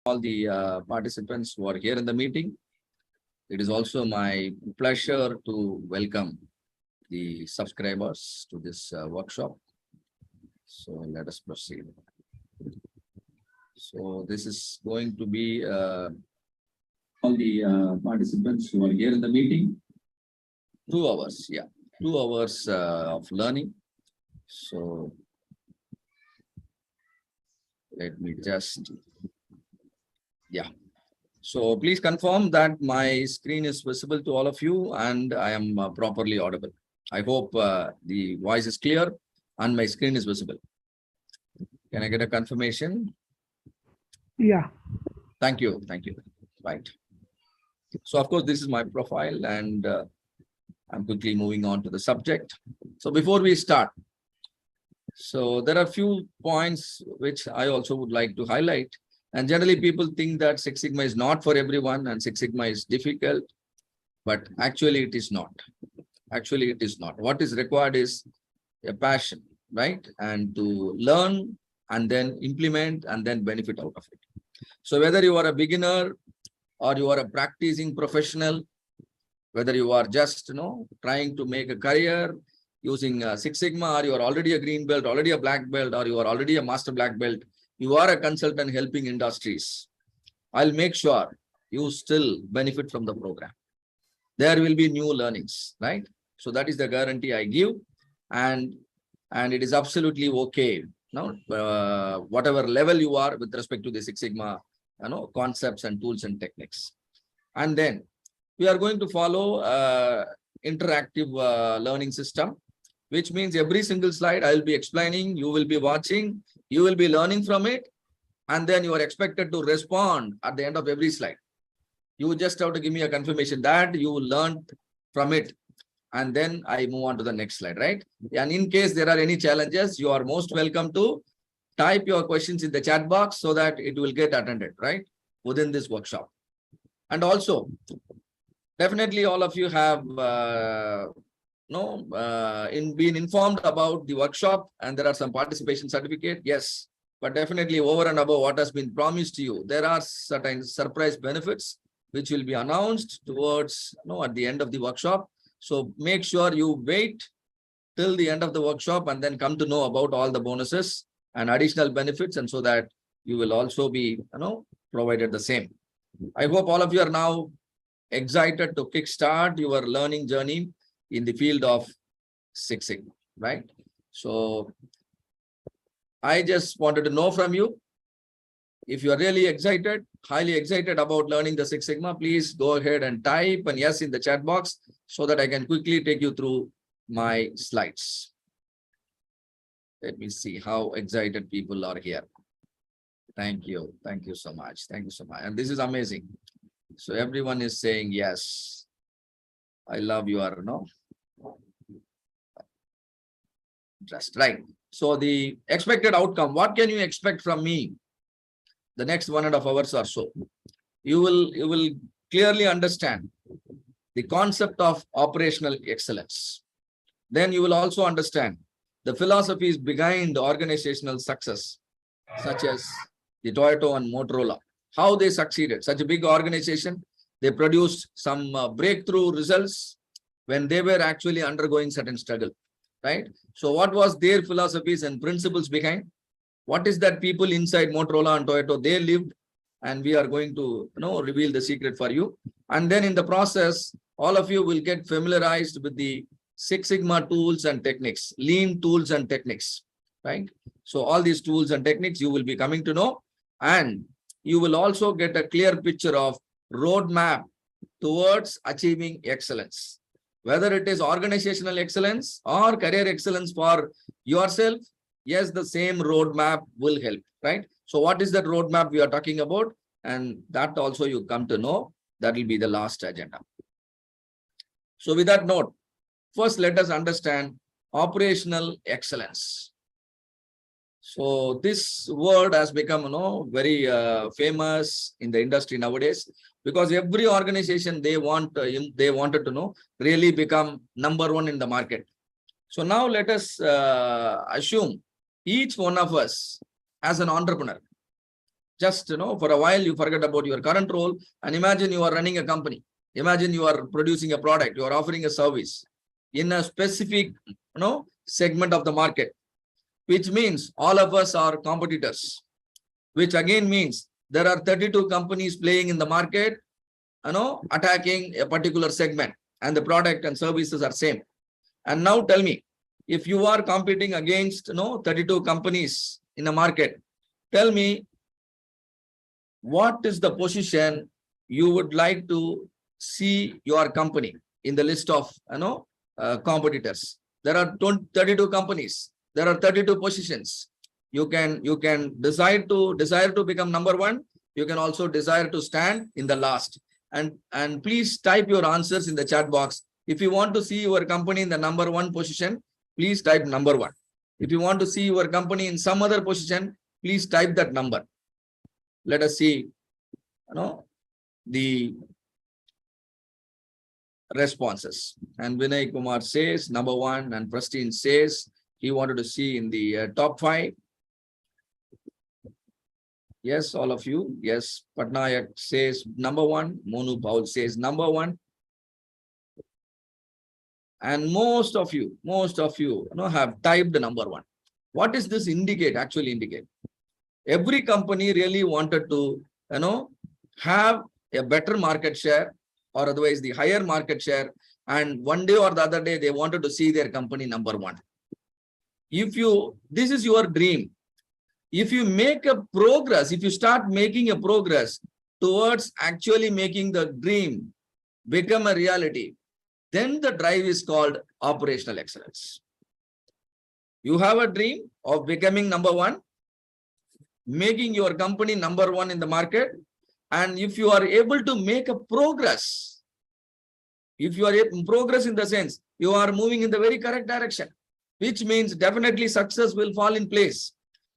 all the participants who are here in the meeting. It is also my pleasure to welcome the subscribers to this workshop. So let us proceed. So this is going to be all the participants who are here in the meeting. 2 hours, yeah, 2 hours of learning. So let me just, yeah. So please confirm that my screen is visible to all of you and I am properly audible. I hope the voice is clear and my screen is visible. Can I get a confirmation? Yeah. Thank you. Thank you. Right. So, of course, this is my profile and I'm quickly moving on to the subject. So before we start, so there are a few points which I also would like to highlight. And generally people think that Six Sigma is not for everyone and Six Sigma is difficult, but actually it is not. Actually, it is not. What is required is a passion, right? And to learn and then implement and then benefit out of it. So whether you are a beginner or you are a practicing professional, whether you are just trying to make a career using Six Sigma, or you are already a green belt, already a black belt, or you are already a master black belt, you are a consultant helping industries, I'll make sure you still benefit from the program. There will be new learnings, right? So that is the guarantee I give, and it is absolutely okay. Whatever level you are with respect to the Six Sigma, concepts and tools and techniques. And then we are going to follow interactive learning system, which means every single slide I will be explaining, you will be watching, you will be learning from it, and then you are expected to respond at the end of every slide. You just have to give me a confirmation that you learned from it, and then I move on to the next slide, right? And in case there are any challenges, you are most welcome to type your questions in the chat box so that it will get attended, right, within this workshop. And also, definitely all of you have been informed about the workshop, and there are some participation certificate, yes, but definitely over and above what has been promised to you, there are certain surprise benefits which will be announced towards at the end of the workshop. So make sure you wait till the end of the workshop and then come to know about all the bonuses and additional benefits, and so that you will also be provided the same. I hope all of you are now excited to kickstart your learning journey in the field of Six Sigma, right? So I just wanted to know from you, if you are really excited, highly excited about learning the Six Sigma, please go ahead and type and yes in the chat box so that I can quickly take you through my slides. Let me see how excited people are here. Thank you. Thank you so much. Thank you so much. And this is amazing. So everyone is saying yes. I love your interest, right? So the expected outcome, what can you expect from me the next 1.5 hours or so? You will clearly understand the concept of operational excellence. Then you will also understand the philosophies behind organizational success, such as the Toyota and Motorola, how they succeeded. Such a big organization, they produced some breakthrough results when they were actually undergoing certain struggle, right? So what was their philosophies and principles behind? What is that people inside Motorola and Toyota, they lived, and we are going to reveal the secret for you. And then in the process, all of you will get familiarized with the Six Sigma tools and techniques, lean tools and techniques, right? So all these tools and techniques you will be coming to know, and you will also get a clear picture of roadmap towards achieving excellence. Whether it is organizational excellence or career excellence for yourself, yes, the same roadmap will help, right? So what is that roadmap we are talking about? And that also you come to know. That will be the last agenda. So with that note, first let us understand operational excellence. So this word has become very famous in the industry nowadays, because every organization they wanted to really become #1 in the market. So now let us assume each one of us as an entrepreneur. Just, for a while, you forget about your current role and imagine you are running a company. Imagine you are producing a product, you are offering a service in a specific, segment of the market, which means all of us are competitors, which again means there are 32 companies playing in the market, attacking a particular segment, and the product and services are same. And now tell me, if you are competing against, 32 companies in a market, tell me, what is the position you would like to see your company in the list of, competitors? There are 32 companies. There are 32 positions. You can desire to become number one. You can also desire to stand in the last. And please type your answers in the chat box. If you want to see your company in the number one position, please type number one. If you want to see your company in some other position, please type that number. Let us see, the responses. And Vinay Kumar says number one, and Prastine says he wanted to see in the top 5. Yes, all of you. Yes, Patnayak says number one. Monu Paul says number one. And most of you, have typed the number one. What does this actually indicate? Every company really wanted to, have a better market share, or otherwise the higher market share. And one day or the other day, they wanted to see their company number one. This is your dream. If you make a progress, if you start making a progress towards actually making the dream become a reality, then the drive is called operational excellence. You have a dream of becoming number one, making your company number one in the market. And if you are able to make a progress, if you are in progress in the sense, you are moving in the very correct direction, which means definitely success will fall in place.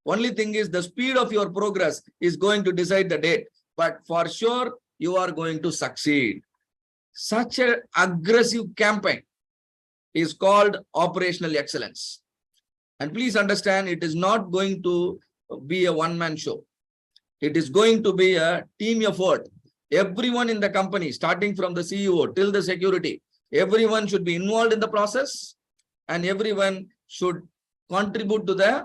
Only thing is the speed of your progress is going to decide the date, but for sure you are going to succeed. Such an aggressive campaign is called operational excellence. And please understand, it is not going to be a one-man show. It is going to be a team effort. Everyone in the company, starting from the CEO till the security, everyone should be involved in the process, and everyone should contribute to the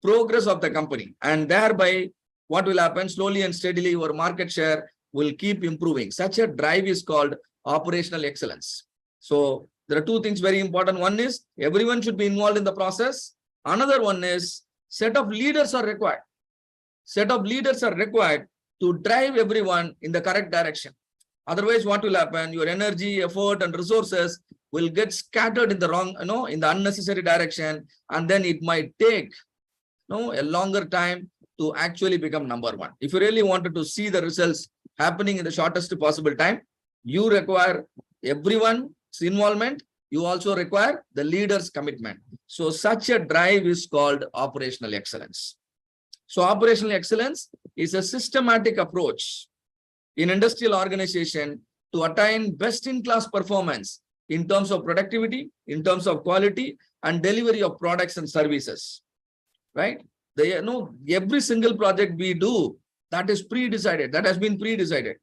progress of the company. And thereby, what will happen? Slowly and steadily, your market share will keep improving. Such a drive is called operational excellence. So there are two things very important. One is everyone should be involved in the process. Another one is set of leaders are required. Set of leaders are required to drive everyone in the correct direction. Otherwise, what will happen? Your energy, effort, and resources will get scattered in the wrong, in the unnecessary direction, and then it might take, a longer time to actually become number one. If you really wanted to see the results happening in the shortest possible time, you require everyone's involvement. You also require the leader's commitment. So such a drive is called operational excellence. So operational excellence is a systematic approach in industrial organization to attain best-in-class performance in terms of productivity, in terms of quality, and delivery of products and services. Right? Every single project we do, that is pre-decided. That has been pre-decided.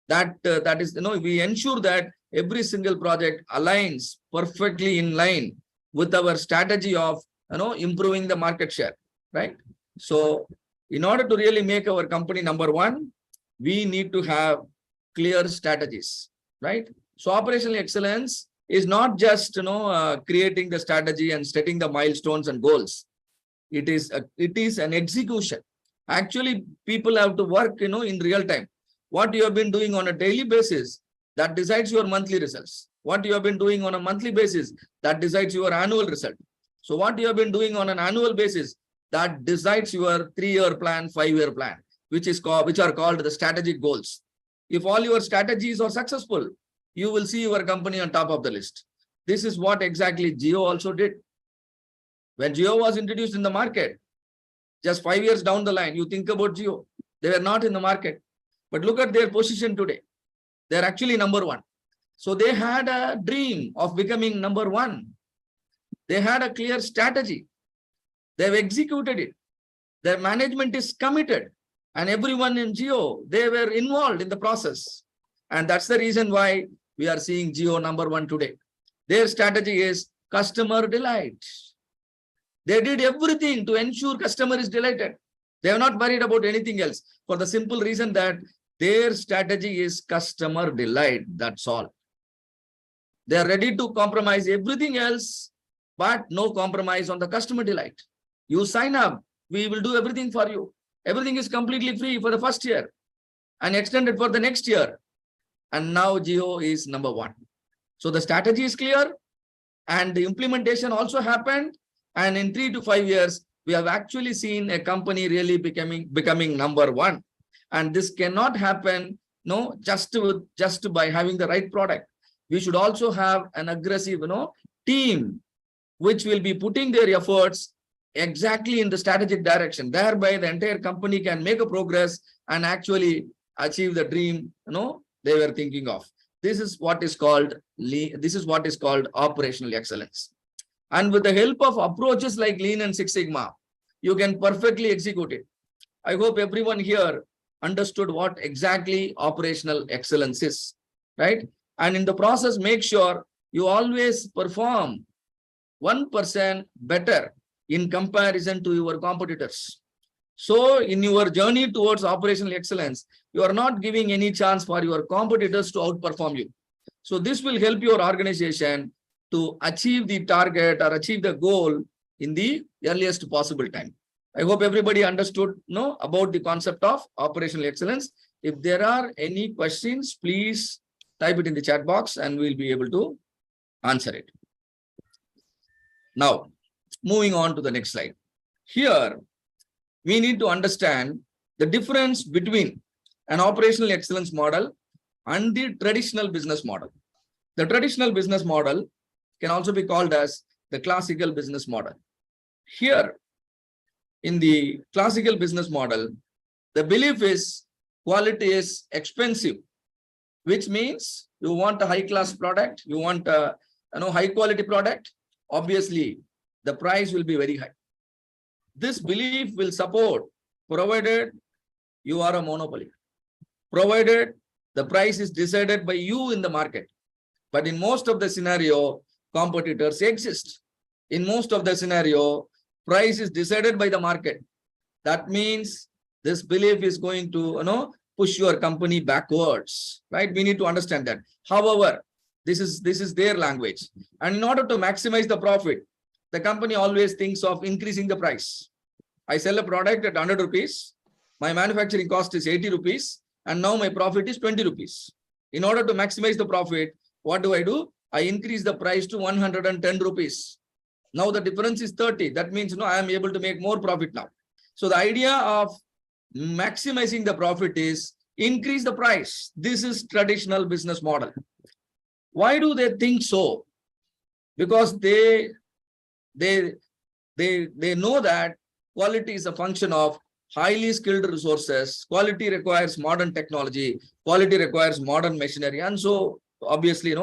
That is, we ensure that every single project aligns perfectly in line with our strategy of, improving the market share. Right? So in order to really make our company number one, we need to have clear strategies, right? So operational excellence is not just, creating the strategy and setting the milestones and goals. It is an execution. Actually, people have to work, in real time. What you have been doing on a daily basis, that decides your monthly results. What you have been doing on a monthly basis, that decides your annual result. So what you have been doing on an annual basis, that decides your 3-year plan, 5-year plan, which are called the strategic goals. If all your strategies are successful, you will see your company on top of the list. This is what exactly Jio also did. When Jio was introduced in the market, just 5 years down the line, you think about Jio. They were not in the market. But look at their position today. They're actually number one. So they had a dream of becoming number one. They had a clear strategy. They've executed it. Their management is committed. And everyone in Geo, they were involved in the process. And that's the reason why we are seeing Geo number one today. Their strategy is customer delight. They did everything to ensure customer is delighted. They are not worried about anything else for the simple reason that their strategy is customer delight. That's all. They are ready to compromise everything else, but no compromise on the customer delight. You sign up, we will do everything for you. Everything is completely free for the first year and extended for the next year. And now Geo is number one. So the strategy is clear and the implementation also happened. And in 3 to 5 years, we have actually seen a company really becoming number one. And this cannot happen just by having the right product. We should also have an aggressive team which will be putting their efforts exactly in the strategic direction. Thereby, the entire company can make a progress and actually achieve the dream they were thinking of. This is what is called operational excellence. And with the help of approaches like Lean and Six Sigma, you can perfectly execute it. I hope everyone here understood what exactly operational excellence is, right? And in the process, make sure you always perform 1% better in comparison to your competitors. So in your journey towards operational excellence, you are not giving any chance for your competitors to outperform you. So this will help your organization to achieve the target or achieve the goal in the earliest possible time. I hope everybody understood about the concept of operational excellence. If there are any questions, please type it in the chat box and we'll be able to answer it. Now, moving on to the next slide. Here, we need to understand the difference between an operational excellence model and the traditional business model. The traditional business model can also be called as the classical business model. Here, in the classical business model, the belief is quality is expensive, which means you want a high-class product, you want a high-quality product, obviously the price will be very high. This belief will support provided you are a monopoly, provided the price is decided by you in the market. But in most of the scenario, competitors exist. In most of the scenario, price is decided by the market. That means this belief is going to push your company backwards, right? We need to understand that. However, this is their language. And in order to maximize the profit, the company always thinks of increasing the price. I sell a product at 100 rupees. My manufacturing cost is 80 rupees. And now my profit is 20 rupees. In order to maximize the profit, what do? I increase the price to 110 rupees. Now the difference is 30. That means I am able to make more profit now. So the idea of maximizing the profit is increase the price. This is traditional business model. Why do they think so? Because they know that quality is a function of highly skilled resources. Quality requires modern technology. Quality requires modern machinery. And so obviously,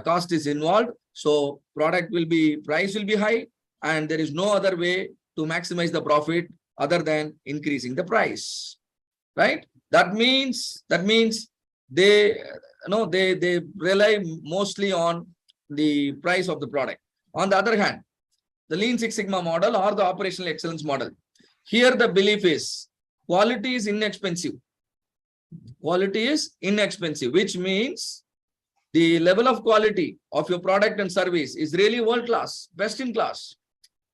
cost is involved. So price will be high, and there is no other way to maximize the profit other than increasing the price, right? That means they rely mostly on the price of the product. On the other hand, the Lean Six Sigma model or the operational excellence model, here the belief is quality is inexpensive. Quality is inexpensive, which means the level of quality of your product and service is really world-class, best in class.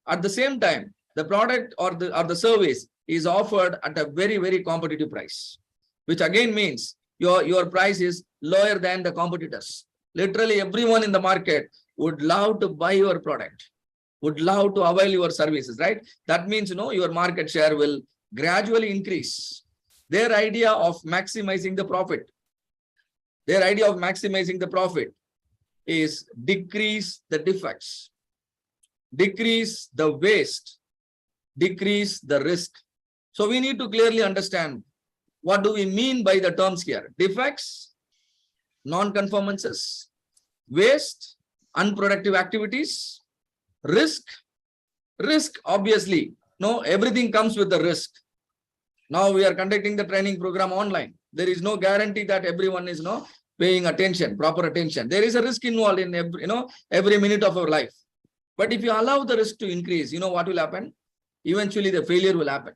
At the same time, the product or the service is offered at a very, very competitive price, which again means your price is lower than the competitors. Literally everyone in the market would love to buy your product, would love to avail your services, right? That means, your market share will gradually increase. Their idea of maximizing the profit, is decrease the defects, decrease the waste, decrease the risk. So we need to clearly understand what do we mean by the terms here. Defects, non-conformances, waste, unproductive activities, risk, obviously, everything comes with the risk. Now we are conducting the training program online. There is no guarantee that everyone is paying attention, proper attention. There is a risk involved in every minute of our life. But if you allow the risk to increase, you know what will happen? Eventually the failure will happen.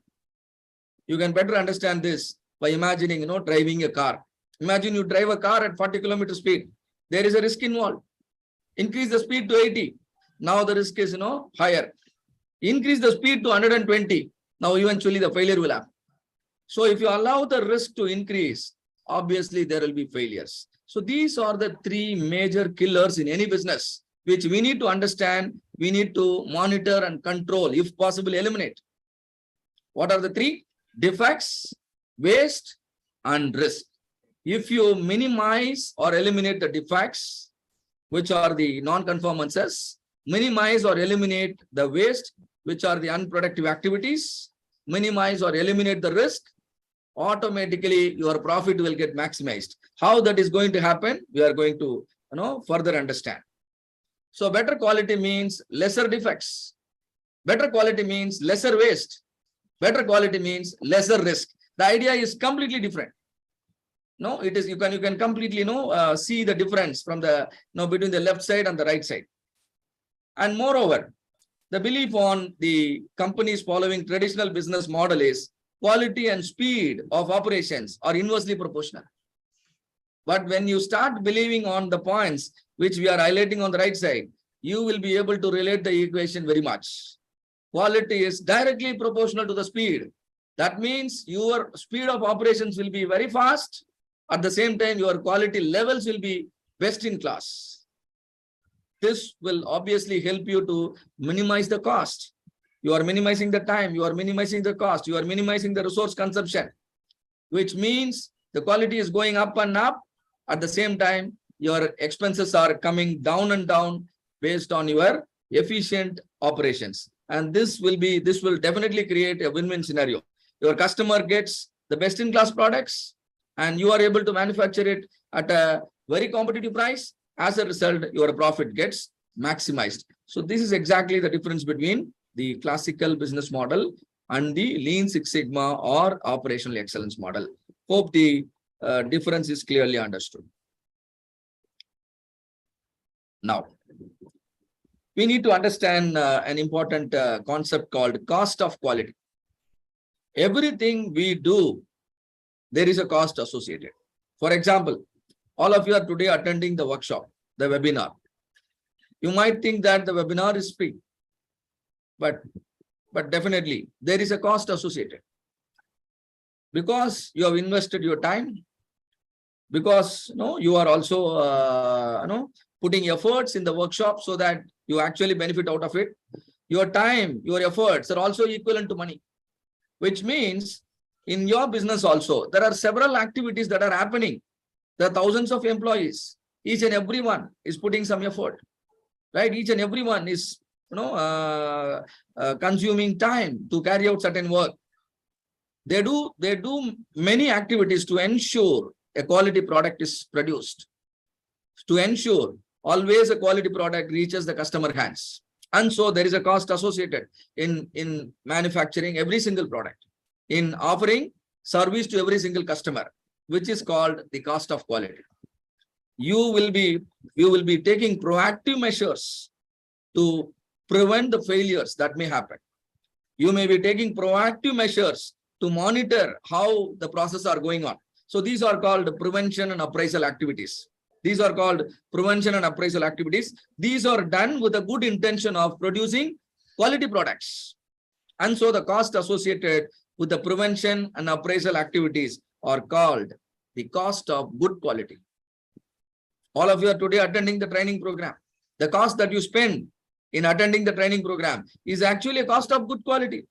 You can better understand this by imagining, driving a car. Imagine you drive a car at 40 kilometer speed. There is a risk involved. Increase the speed to 80. Now the risk is, higher. Increase the speed to 120. Now eventually the failure will happen. So if you allow the risk to increase, obviously there will be failures. So these are the three major killers in any business, which we need to understand, we need to monitor and control, if possible, eliminate. What are the three? Defects, waste, and risk. If you minimize or eliminate the defects, which are the non-conformances, minimize or eliminate the waste, which are the unproductive activities, minimize or eliminate the risk, automatically your profit will get maximized. How that is going to happen, we are going to further understand. So better quality means lesser defects. Better quality means lesser waste. Better quality means lesser risk. The idea is completely different. No, it is you can completely see the difference from the between the left side and the right side. And moreover, the belief on the companies following traditional business model is quality and speed of operations are inversely proportional. But when you start believing on the points which we are highlighting on the right side, you will be able to relate the equation very much. Quality is directly proportional to the speed. That means your speed of operations will be very fast. At the same time, your quality levels will be best in class. This will obviously help you to minimize the cost. You are minimizing the time, you are minimizing the cost, you are minimizing the resource consumption, which means the quality is going up and up. At the same time, your expenses are coming down and down based on your efficient operations. And this will definitely create a win-win scenario. Your customer gets the best-in-class products, and you are able to manufacture it at a very competitive price. As a result, your profit gets maximized. So this is exactly the difference between the classical business model and the Lean Six Sigma or operational excellence model. Hope the difference is clearly understood. Now, we need to understand an important concept called cost of quality. Everything we do, there is a cost associated. For example, all of you are today attending the workshop, the webinar. You might think that the webinar is free, but definitely there is a cost associated. Because you have invested your time, because you are also putting efforts in the workshop so that you actually benefit out of it. Your time, your efforts are also equivalent to money, which means in your business also, there are several activities that are happening. There are thousands of employees. Each and every one is putting some effort, right? Each and every one is consuming time to carry out certain work. They do many activities to ensure a quality product is produced, to ensure always a quality product reaches the customer hands. And so there is a cost associated in manufacturing every single product, in offering service to every single customer, which is called the cost of quality. You will be taking proactive measures to prevent the failures that may happen. You may be taking proactive measures to monitor how the processes are going on. So these are called prevention and appraisal activities. These are called prevention and appraisal activities. These are done with a good intention of producing quality products. And so the cost associated with the prevention and appraisal activities are called the cost of good quality. All of you are today attending the training program. The cost that you spend in attending the training program is actually a cost of good quality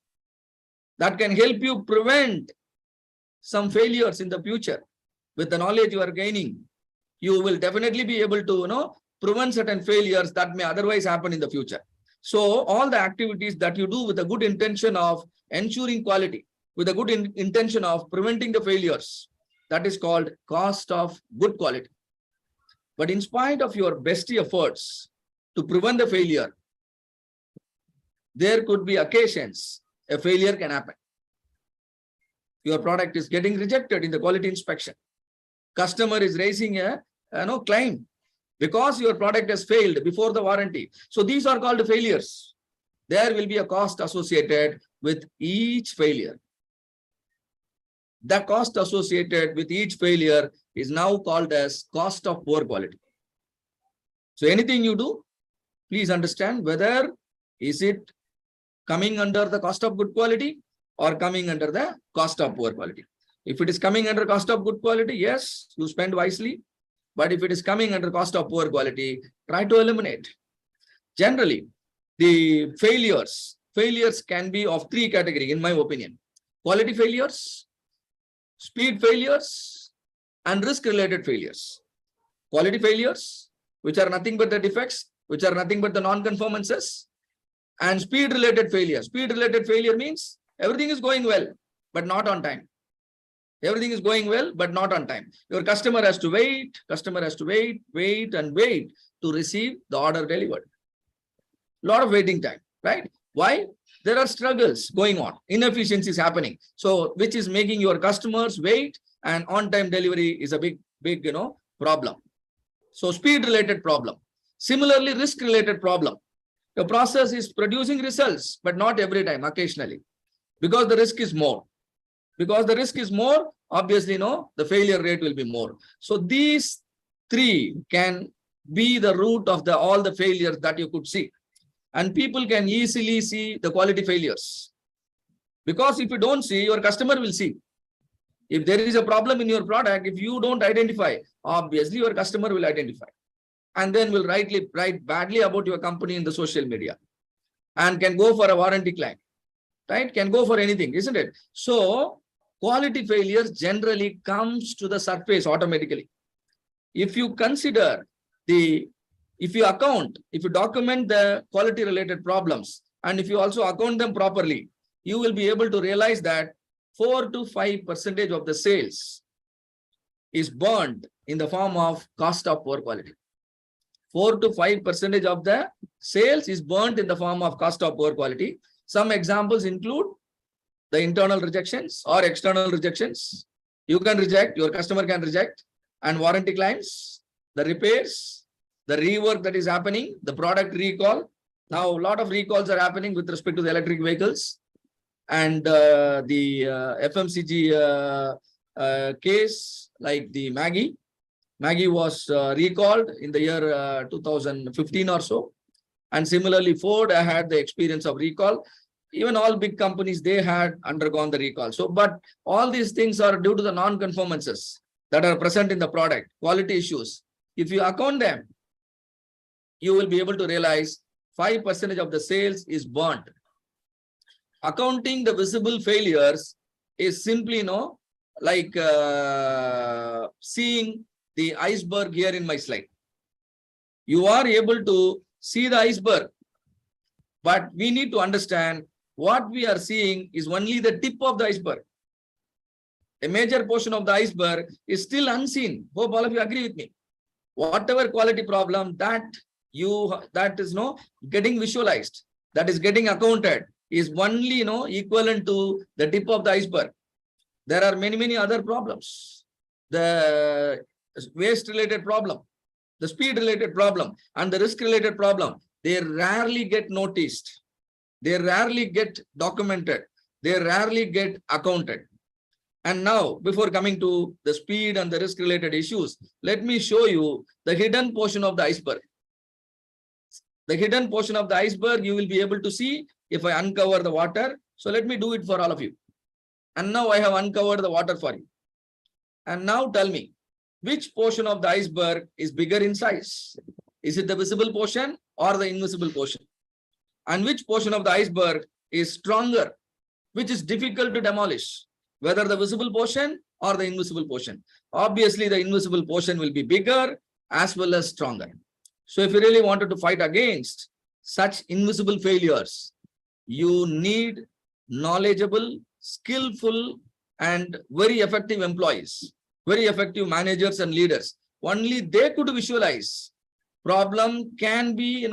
that can help you prevent some failures in the future. With the knowledge you are gaining, you will definitely be able to prevent certain failures that may otherwise happen in the future. So all the activities that you do with a good intention of ensuring quality, with a good intention of preventing the failures, that is called cost of good quality. But in spite of your best efforts to prevent the failure, there could be occasions a failure can happen. Your product is getting rejected in the quality inspection. Customer is raising a claim because your product has failed before the warranty. So these are called failures. There will be a cost associated with each failure. The cost associated with each failure is now called as cost of poor quality. So anything you do, please understand whether is it coming under the cost of good quality or coming under the cost of poor quality. If it is coming under cost of good quality, yes, you spend wisely. But if it is coming under cost of poor quality, try to eliminate. Generally, the failures can be of three categories, in my opinion. Quality failures, speed failures, and risk-related failures. Quality failures, which are nothing but the defects, which are nothing but the non-conformances, and speed-related failure. Speed-related failure means everything is going well, but not on time. Everything is going well, but not on time. Your customer has to wait, wait to receive the order delivered. Lot of waiting time, right? Why? There are struggles going on, inefficiencies happening. So, which is making your customers wait, and on-time delivery is a big problem. So, speed-related problem. Similarly, risk-related problem. The process is producing results, but not every time, occasionally, because the risk is more. Because the risk is more, obviously, the failure rate will be more. So these three can be the root of all the failures that you could see. And people can easily see the quality failures. Because if you don't see, your customer will see. If there is a problem in your product, if you don't identify, obviously your customer will identify. And then will write badly about your company in the social media. And can go for a warranty claim. Right? Can go for anything, isn't it? So quality failures generally comes to the surface automatically. If you consider if you document the quality related problems, and if you also account them properly, you will be able to realize that 4 to 5% of the sales is burned in the form of cost of poor quality. 4 to 5% of the sales is burnt in the form of cost of poor quality. Some examples include the internal rejections or external rejections. You can reject, your customer can reject, and warranty claims, the repairs, the rework that is happening, the product recall. Now, a lot of recalls are happening with respect to the electric vehicles, and the FMCG case like the Maggie. Maggie was recalled in the year 2015 or so. And similarly, Ford had the experience of recall. Even all big companies, they had undergone the recall. So, but all these things are due to the non-conformances that are present in the product, quality issues. If you account them, you will be able to realize 5% of the sales is burnt. Accounting the visible failures is simply, like seeing the iceberg here in my slide. You are able to see the iceberg, but we need to understand what we are seeing is only the tip of the iceberg. A major portion of the iceberg is still unseen. Hope all of you agree with me. Whatever quality problem that is getting visualized, that is getting accounted, is only equivalent to the tip of the iceberg. There are many other problems. The waste related problem, the speed related problem, and the risk related problem, they rarely get noticed. They rarely get documented. They rarely get accounted. And now, before coming to the speed and the risk related issues, let me show you the hidden portion of the iceberg. The hidden portion of the iceberg, you will be able to see if I uncover the water. So let me do it for all of you. And now I have uncovered the water for you. And now tell me, which portion of the iceberg is bigger in size? Is it the visible portion or the invisible portion? And which portion of the iceberg is stronger, which is difficult to demolish, whether the visible portion or the invisible portion? Obviously, the invisible portion will be bigger as well as stronger. So if you really wanted to fight against such invisible failures, you need knowledgeable, skillful, and very effective employees, very effective managers and leaders. Only they could visualize problem can be,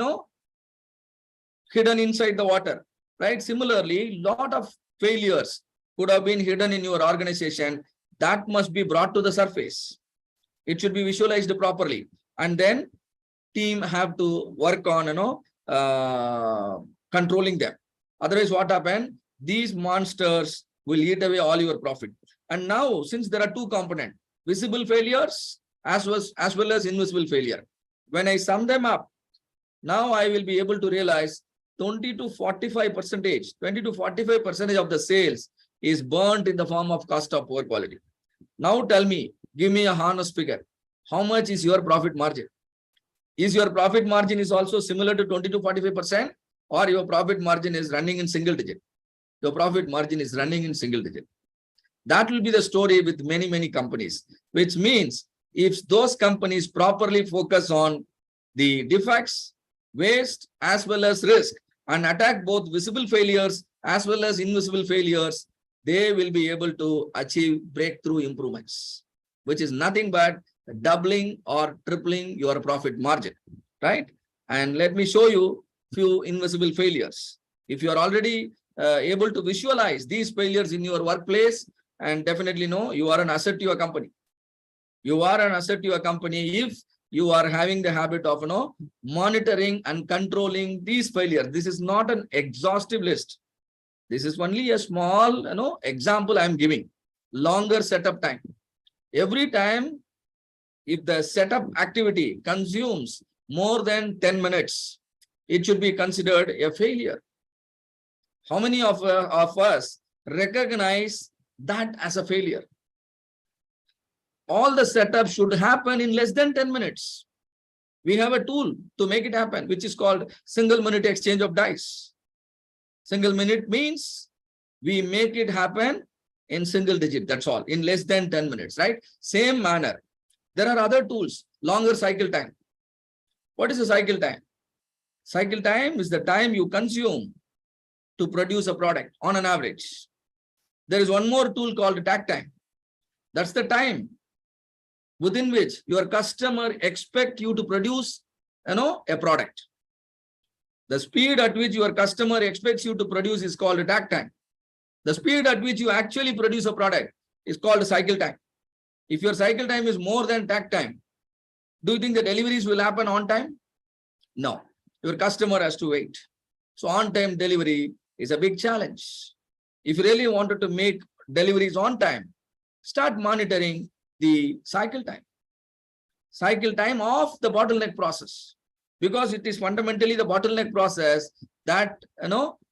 hidden inside the water, right? Similarly, lot of failures, could have been hidden in your organization, that must be brought to the surface. It should be visualized properly. And then team have to work on, controlling them. Otherwise, what happened? These monsters will eat away all your profit. And now, since there are two components, visible failures as well as invisible failure. When I sum them up, now I will be able to realize 20 to 45% of the sales is burnt in the form of cost of poor quality. Now tell me, give me a honest figure. How much is your profit margin? Is your profit margin is also similar to 20 to 45%, or your profit margin is running in single digit? Your profit margin is running in single digit. That will be the story with many, many companies, which means if those companies properly focus on the defects, waste, as well as risk, and attack both visible failures as well as invisible failures, they will be able to achieve breakthrough improvements, which is nothing but doubling or tripling your profit margin, right? And let me show you few invisible failures. If you are already able to visualize these failures in your workplace, and definitely know you are an asset to your company. You are an asset to your company if you are having the habit of monitoring and controlling these failures. This is not an exhaustive list. This is only a small example I am giving. Longer setup time. Every time, if the setup activity consumes more than 10 minutes, it should be considered a failure. How many of us recognize that as a failure? All the setup should happen in less than 10 minutes. We have a tool to make it happen, which is called single minute exchange of dice. Single minute means we make it happen in single digit. That's all, in less than 10 minutes, right? Same manner. There are other tools, longer cycle time. What is the cycle time? Cycle time is the time you consume to produce a product on an average. There is one more tool called takt time. That's the time within which your customer expects you to produce, a product. The speed at which your customer expects you to produce is called takt time. The speed at which you actually produce a product is called cycle time. If your cycle time is more than takt time, do you think the deliveries will happen on time? No. Your customer has to wait. So on-time delivery is a big challenge. If you really wanted to make deliveries on time, start monitoring the cycle time of the bottleneck process, because it is fundamentally the bottleneck process that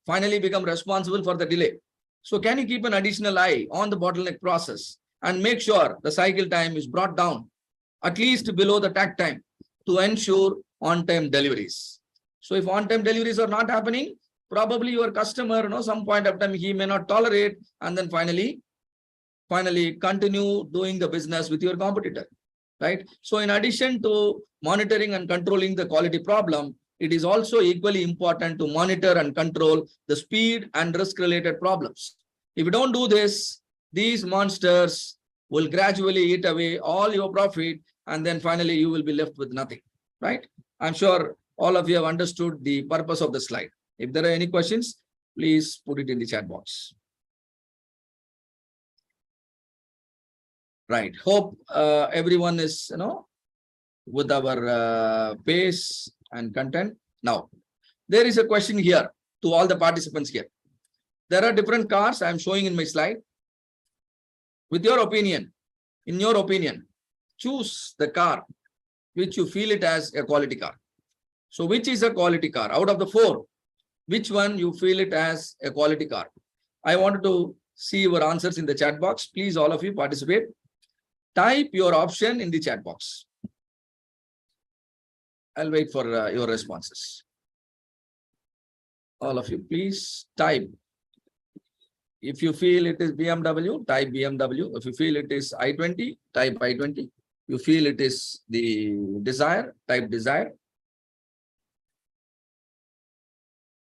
finally become responsible for the delay. So can you keep an additional eye on the bottleneck process and make sure the cycle time is brought down at least below the takt time to ensure on-time deliveries? So if on-time deliveries are not happening, probably your customer, some point of time he may not tolerate, and then finally continue doing the business with your competitor, right? So in addition to monitoring and controlling the quality problem, it is also equally important to monitor and control the speed and risk related problems. If you don't do this, these monsters will gradually eat away all your profit, and then finally you will be left with nothing, right? I'm sure all of you have understood the purpose of the slide. If there are any questions, please put it in the chat box. Right. Hope everyone is, with our pace and content. Now, there is a question here to all the participants here. There are different cars I'm showing in my slide. With your opinion, in your opinion, choose the car which you feel it as a quality car. So which is a quality car? Out of the four, which one you feel it as a quality car? I wanted to see your answers in the chat box. Please, all of you participate. Type your option in the chat box. I'll wait for your responses. All of you, please type. If you feel it is BMW, type BMW. If you feel it is I-20, type I-20. You feel it is the Desire, type Desire.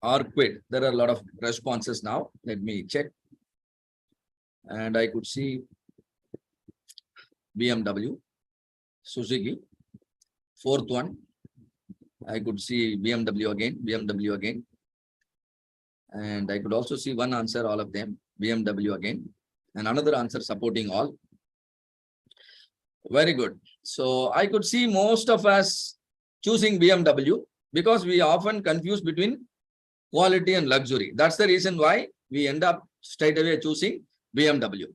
Or Quid. There are a lot of responses now. Let me check. And I could see BMW, Suzuki, fourth one. I could see BMW again. And I could also see one answer, all of them. BMW again. And another answer supporting all. Very good. So I could see most of us choosing BMW because we often confuse between quality and luxury. That's the reason why we end up straight away choosing BMW.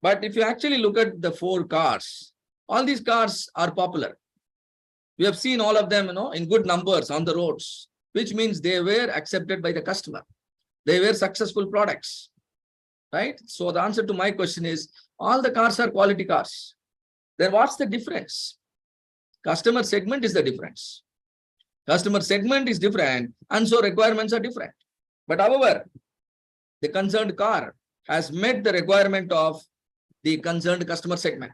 But if you actually look at the four cars, all these cars are popular. We have seen all of them, in good numbers on the roads, which means they were accepted by the customer. They were successful products, right? So the answer to my question is, all the cars are quality cars. Then what's the difference? Customer segment is the difference. Customer segment is different, and so requirements are different. But however, the concerned car has met the requirement of the concerned customer segment,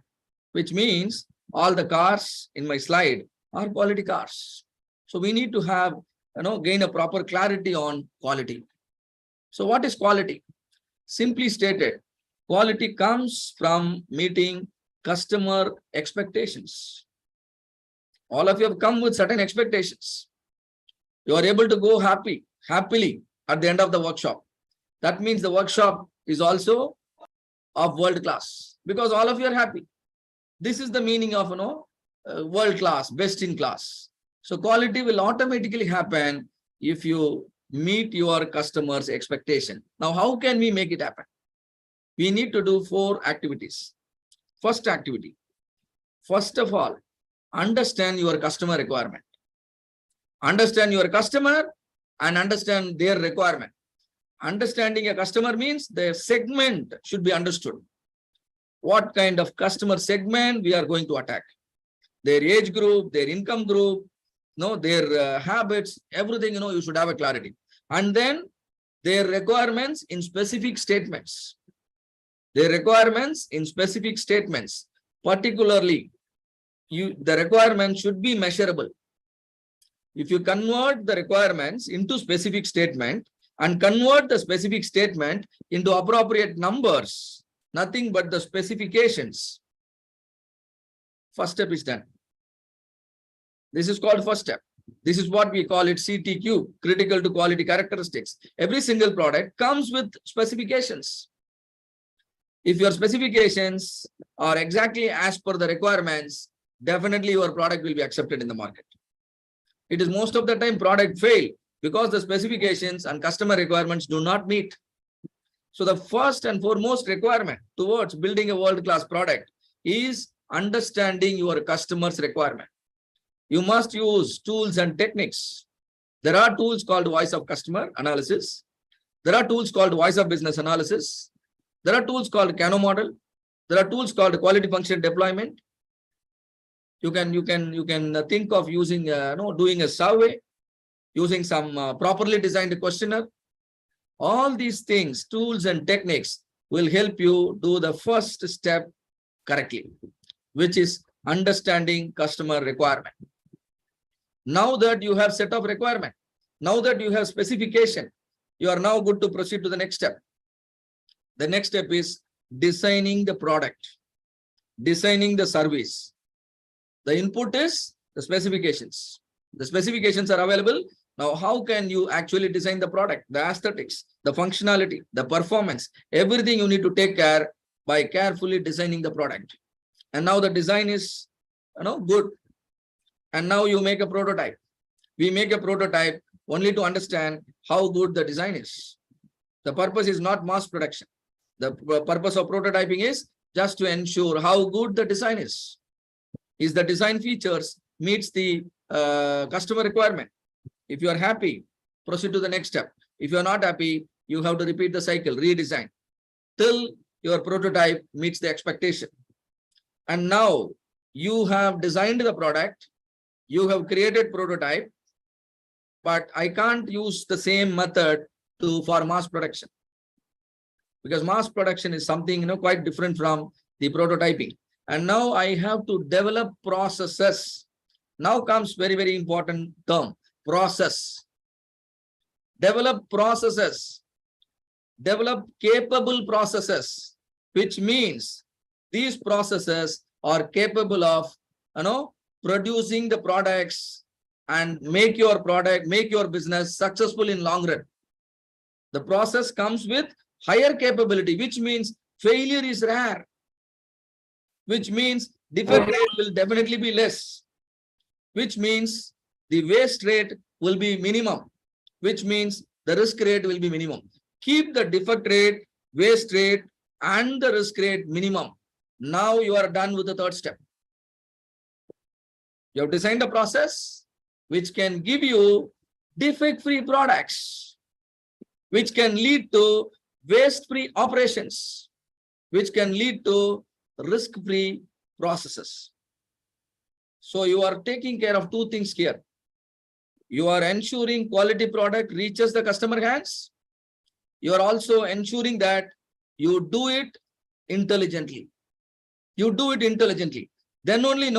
which means all the cars in my slide are quality cars. So we need to have, gain a proper clarity on quality. So what is quality? Simply stated, quality comes from meeting customer expectations. All of you have come with certain expectations. You are able to go happily at the end of the workshop. That means the workshop is also of world class because all of you are happy. This is the meaning of, world class, best in class. So quality will automatically happen if you meet your customer's expectation. Now, how can we make it happen? We need to do 4 activities. First activity, first of all, understand your customer requirement. Understand your customer and understand their requirement. Understanding a customer means the segment should be understood. What kind of customer segment we are going to attack? Their age group, their income group, their habits, everything, you should have a clarity. And then their requirements in specific statements. Their requirements in specific statements, particularly, the requirements should be measurable. If you convert the requirements into specific statement and convert the specific statement into appropriate numbers, nothing but the specifications, first step is done. This is called first step. This is what we call it CTQ, critical to quality characteristics. Every single product comes with specifications. If your specifications are exactly as per the requirements, definitely your product will be accepted in the market. It is most of the time product fail because the specifications and customer requirements do not meet. So the first and foremost requirement towards building a world-class product is understanding your customer's requirement. You must use tools and techniques. There are tools called voice of customer analysis. There are tools called voice of business analysis. There are tools called Kano model. There are tools called quality function deployment. You can think of using, doing a survey, using some properly designed questionnaire. All these things, tools and techniques will help you do the first step correctly, which is understanding customer requirement. Now that you have set of requirement, now that you have specification, you are now good to proceed to the next step. The next step is designing the product, designing the service. The input is the specifications. The specifications are available. Now, how can you actually design the product, the aesthetics, the functionality, the performance, everything you need to take care by carefully designing the product. And now the design is, good. And now you make a prototype. We make a prototype only to understand how good the design is. The purpose is not mass production. The purpose of prototyping is just to ensure how good the design is. Is the design features meets the customer requirement? If you are happy, proceed to the next step. If you are not happy, you have to repeat the cycle, redesign, till your prototype meets the expectation. And now you have designed the product, you have created prototype, but I can't use the same method for mass production. Because mass production is something quite different from the prototyping. And now I have to develop processes. Now comes very, very important term, process. Develop processes. Develop capable processes, which means these processes are capable of, producing the products and make your product, make your business successful in long run. The process comes with higher capability, which means failure is rare, which means defect rate will definitely be less, which means the waste rate will be minimum, which means the risk rate will be minimum. Keep the defect rate, waste rate, and the risk rate minimum. Now you are done with the third step. You have designed a process which can give you defect-free products, which can lead to waste-free operations, which can lead to risk-free processes. So you are taking care of two things here. You are ensuring quality product reaches the customer hands. You are also ensuring that you do it intelligently. You do it intelligently. Then only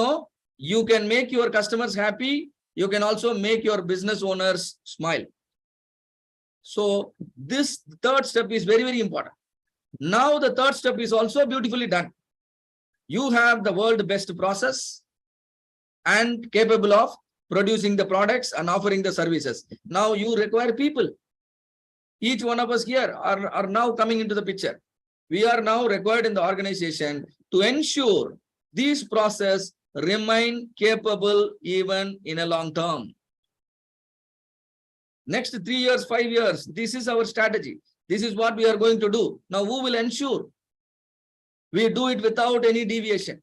you can make your customers happy. You can also make your business owners smile. So this third step is very, very important. Now the third step is also beautifully done. You have the world's best process and capable of producing the products and offering the services. Now you require people. Each one of us here are now coming into the picture. We are now required in the organization to ensure these processes remain capable even in a long term. Next 3 years, 5 years, this is our strategy. This is what we are going to do. Now, who will ensure we do it without any deviation?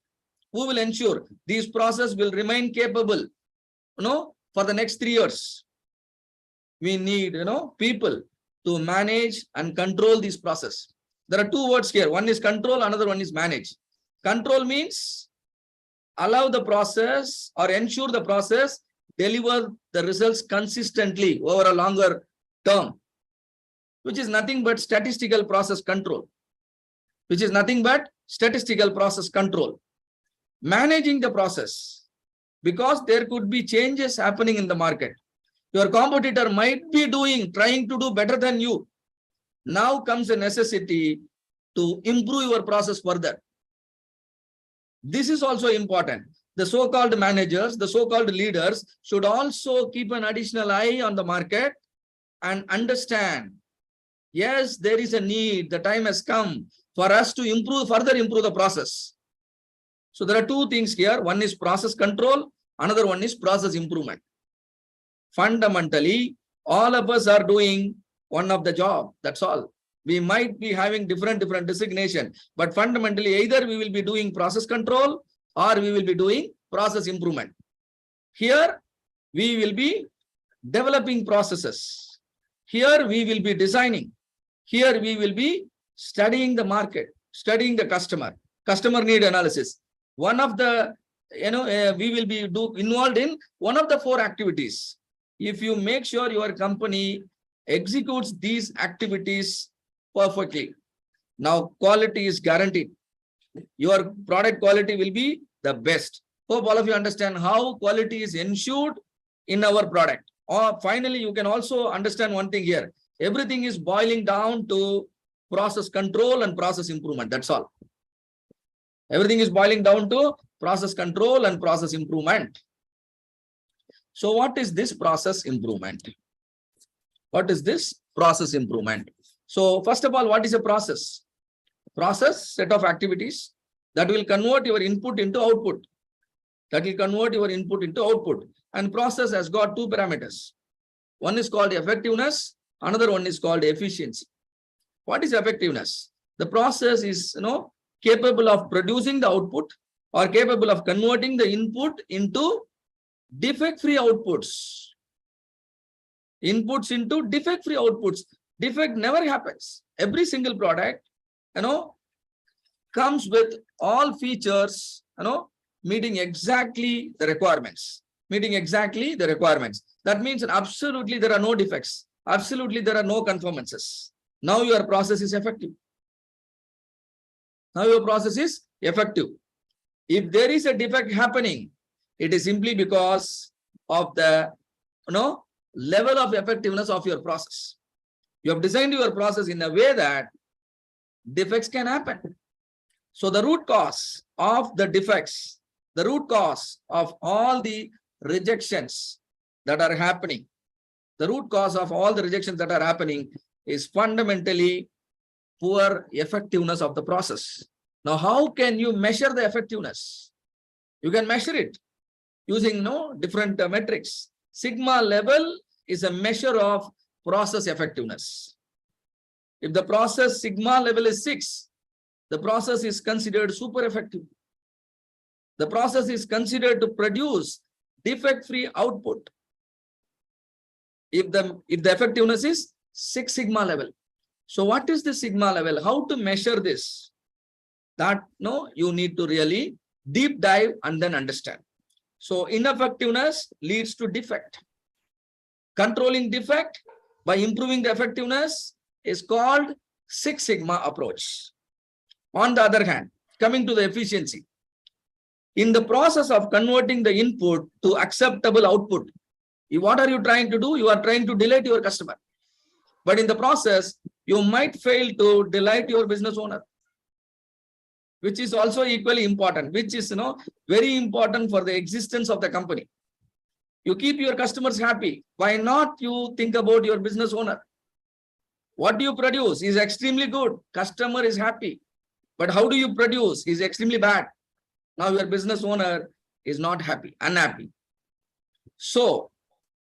Who will ensure these processes will remain capable, for the next 3 years? We need, people to manage and control this process. There are two words here. One is control, another one is manage. Control means allow the process or ensure the process deliver the results consistently over a longer term, which is nothing but statistical process control. Managing the process, because there could be changes happening in the market. Your competitor might be trying to do better than you. Now comes a necessity to improve your process further. This is also important. The so-called managers, the so-called leaders should also keep an additional eye on the market and understand, yes, there is a need. The time has come for us to further improve the process. So there are two things here. One is process control. Another one is process improvement. Fundamentally, all of us are doing one of the job. That's all. We might be having different designation, but fundamentally, either we will be doing process control or we will be doing process improvement. Here, we will be developing processes. Here, we will be designing. Here, we will be studying the market, studying the customer need analysis. One of the, we will be involved in one of the 4 activities. If you make sure your company executes these activities perfectly, now quality is guaranteed. Your product quality will be the best. Hope all of you understand how quality is ensured in our product. Or finally, you can also understand one thing here. Everything is boiling down to process control and process improvement. That's all. Everything is boiling down to process control and process improvement. So what is this process improvement? What is this process improvement? So first of all, what is a process? Process, set of activities that will convert your input into output. And process has got 2 parameters. One is called effectiveness. Another one is called efficiency. What is effectiveness? The process is, capable of producing the output or capable of converting the input into defect-free outputs. Inputs into defect-free outputs. Defect never happens. Every single product, comes with all features, meeting exactly the requirements. That means absolutely there are no defects. Absolutely there are no conformances. Now your process is effective. If there is a defect happening, it is simply because of the level of effectiveness of your process. You have designed your process in a way that defects can happen. So the root cause of the defects, the root cause of all the rejections that are happening, is fundamentally poor effectiveness of the process. Now, how can you measure the effectiveness? You can measure it using different metrics. Sigma level is a measure of process effectiveness. If the process sigma level is 6, the process is considered super effective. The process is considered to produce defect-free output if the effectiveness is 6 sigma level. So what is the sigma level? How to measure this? That you need to really deep dive and then understand. So ineffectiveness leads to defect. Controlling defect by improving the effectiveness is called Six Sigma approach. On the other hand, coming to the efficiency, in the process of converting the input to acceptable output, what are you trying to do? You are trying to delight your customer. But in the process, you might fail to delight your business owner, which is also equally important, which is very important for the existence of the company. You keep your customers happy. Why not you think about your business owner? What do you produce is extremely good. Customer is happy. But how do you produce is extremely bad. Now your business owner is not happy, unhappy. So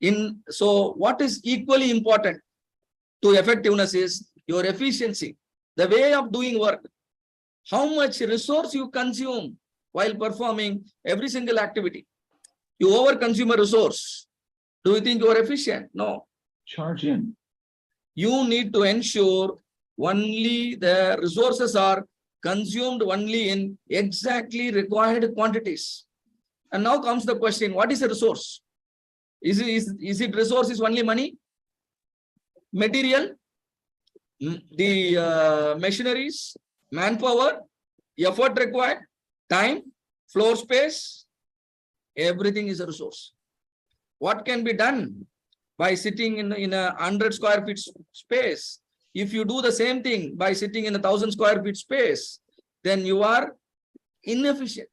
what is equally important to effectiveness is your efficiency, the way of doing work, how much resource you consume while performing every single activity. You overconsume a resource. Do you think you are efficient? No. Charge in. You need to ensure only the resources are consumed only in exactly required quantities. And now comes the question, what is a resource? Is it resource is only money, material, the machineries, manpower, effort required, time, floor space, everything is a resource. What can be done by sitting in a 100 square feet space? If you do the same thing by sitting in 1,000 square feet space, then you are inefficient.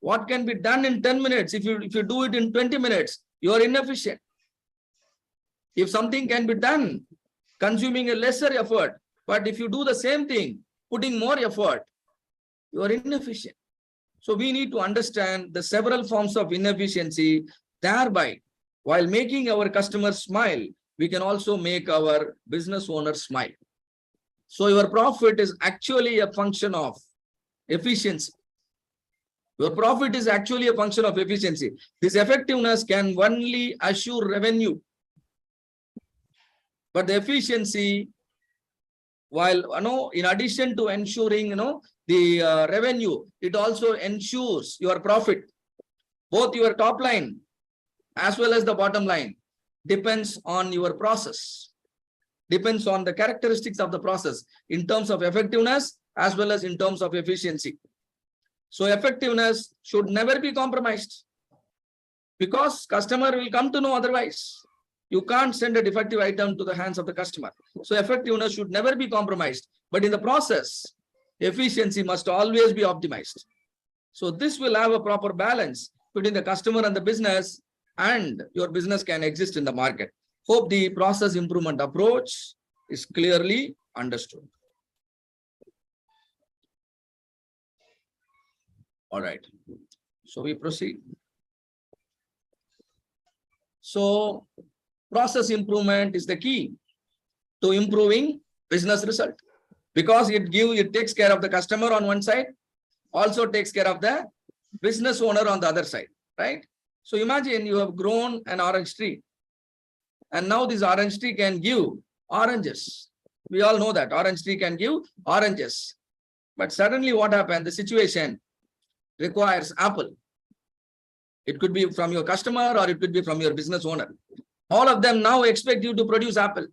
What can be done in 10 minutes? If you do it in 20 minutes, you are inefficient. If something can be done consuming a lesser effort, but if you do the same thing, putting more effort, you are inefficient. So we need to understand the several forms of inefficiency. Thereby, while making our customers smile, we can also make our business owners smile. So your profit is actually a function of efficiency. Your profit is actually a function of efficiency. This effectiveness can only assure revenue. But the efficiency, while in addition to ensuring the revenue, it also ensures your profit. Both your top line as well as the bottom line depends on your process, depends on the characteristics of the process in terms of effectiveness as well as in terms of efficiency. So effectiveness should never be compromised because customer will come to know otherwise. You can't send a defective item to the hands of the customer. So effectiveness should never be compromised. But in the process, efficiency must always be optimized. So this will have a proper balance between the customer and the business, and your business can exist in the market. Hope the process improvement approach is clearly understood. All right. So we proceed. So process improvement is the key to improving business result because it takes care of the customer on one side, also takes care of the business owner on the other side, right? So imagine you have grown an orange tree and now this orange tree can give oranges. We all know that orange tree can give oranges. But suddenly what happened? The situation requires apple. It could be from your customer or it could be from your business owner. All of them now expect you to produce apple.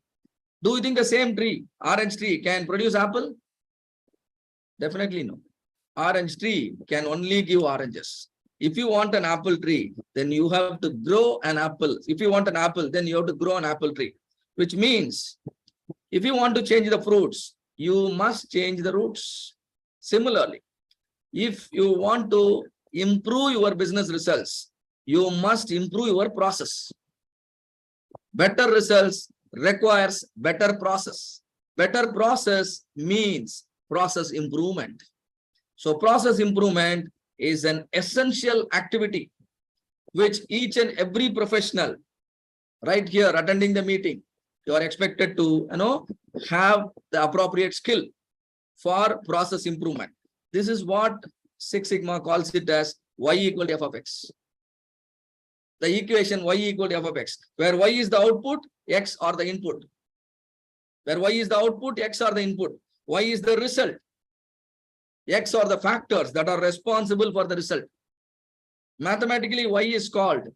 Do you think the same tree, orange tree, can produce apple? Definitely no. Orange tree can only give oranges. If you want an apple tree, then you have to grow an apple. If you want an apple, then you have to grow an apple tree. Which means, if you want to change the fruits, you must change the roots. Similarly, if you want to improve your business results, you must improve your process. Better results requires better process. Better process means process improvement. So process improvement is an essential activity which each and every professional right here attending the meeting, you are expected to, have the appropriate skill for process improvement. This is what Six Sigma calls it as y equal to f of x. The equation y equal to f of x, where y is the output, x are the input. Where y is the output, x are the input. Y is the result. X are the factors that are responsible for the result. Mathematically, y is called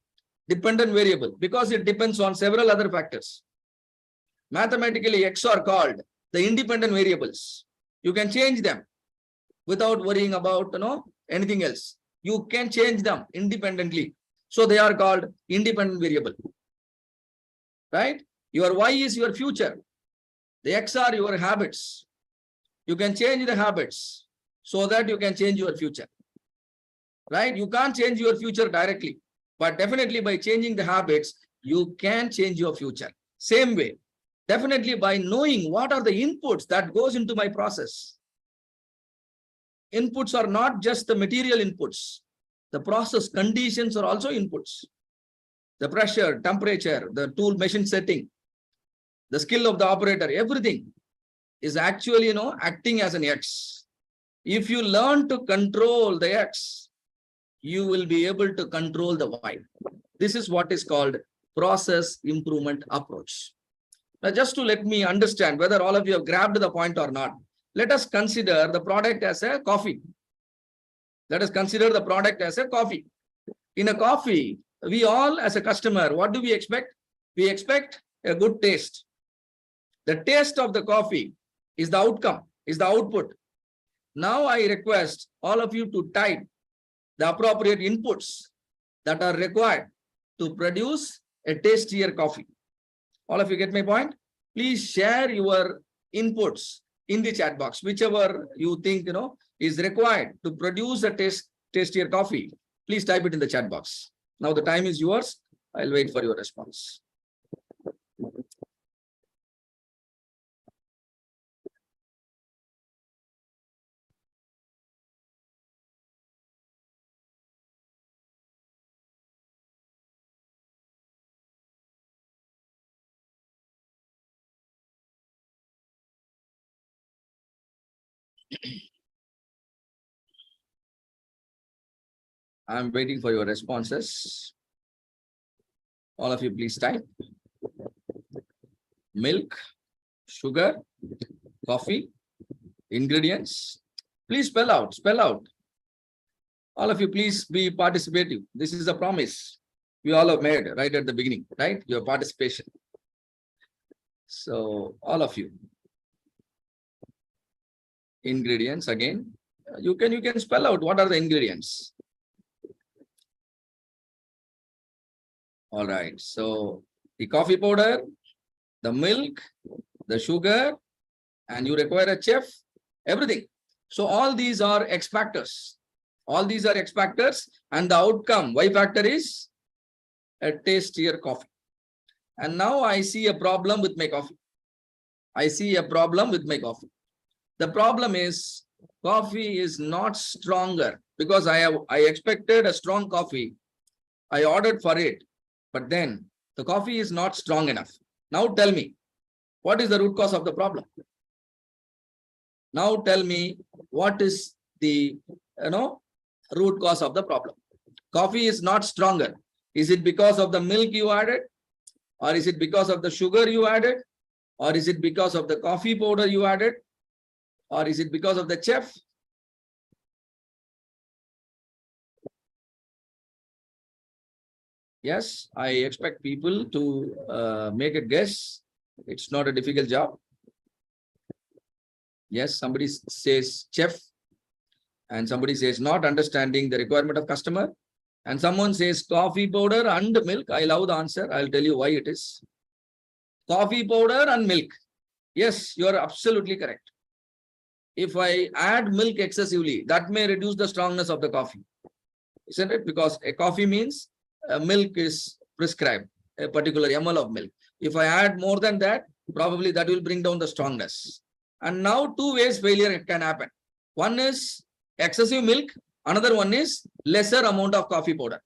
dependent variable because it depends on several other factors. Mathematically, x are called the independent variables. You can change them without worrying about anything else. You can change them independently. So they are called independent variable. Right? Your y is your future. The x are your habits. You can change the habits so that you can change your future. Right? You can't change your future directly, but definitely by changing the habits, you can change your future. Same way, definitely by knowing what are the inputs that goes into my process. Inputs are not just the material inputs. The process conditions are also inputs. The pressure, temperature, the tool machine setting, the skill of the operator, everything is actually, acting as an X. If you learn to control the X, you will be able to control the Y. This is what is called process improvement approach. Now, just to let me understand whether all of you have grabbed the point or not, let us consider the product as a coffee. Let us consider the product as a coffee. In a coffee, we all as a customer, what do we expect? We expect a good taste. The taste of the coffee is the outcome, is the output. Now I request all of you to type the appropriate inputs that are required to produce a tastier coffee. All of you get my point? Please share your inputs in the chat box, whichever you think is required to produce a tastier coffee. Please type it in the chat box. Now the time is yours. I'll wait for your response. I'm waiting for your responses. All of you, please type. Milk, sugar, coffee, ingredients. Please spell out, spell out. All of you, please be participative. This is a promise we all have made right at the beginning, right? Your participation. So all of you. Ingredients again. You can spell out what are the ingredients. All right. So the coffee powder, the milk, the sugar, and you require a chef, everything. So all these are X factors. All these are X factors, and the outcome, Y factor, is a tastier coffee. And now I see a problem with my coffee. I see a problem with my coffee. The problem is coffee is not stronger because I expected a strong coffee. I ordered for it, but then the coffee is not strong enough. Now tell me, what is the root cause of the problem? Now tell me, what is the root cause of the problem? Coffee is not stronger. Is it because of the milk you added? Or is it because of the sugar you added? Or is it because of the coffee powder you added? Or is it because of the chef? Yes, I expect people to make a guess. It's not a difficult job. Yes, somebody says chef, and somebody says not understanding the requirement of customer, and someone says coffee powder and milk. I love the answer. I'll tell you why it is. Coffee powder and milk. Yes, you are absolutely correct. If I add milk excessively, that may reduce the strongness of the coffee, isn't it? Because a coffee means milk is prescribed, a particular ml of milk. If I add more than that, Probably that will bring down the strongness. And now two ways failure can happen. One is excessive milk. Another one is lesser amount of coffee powder.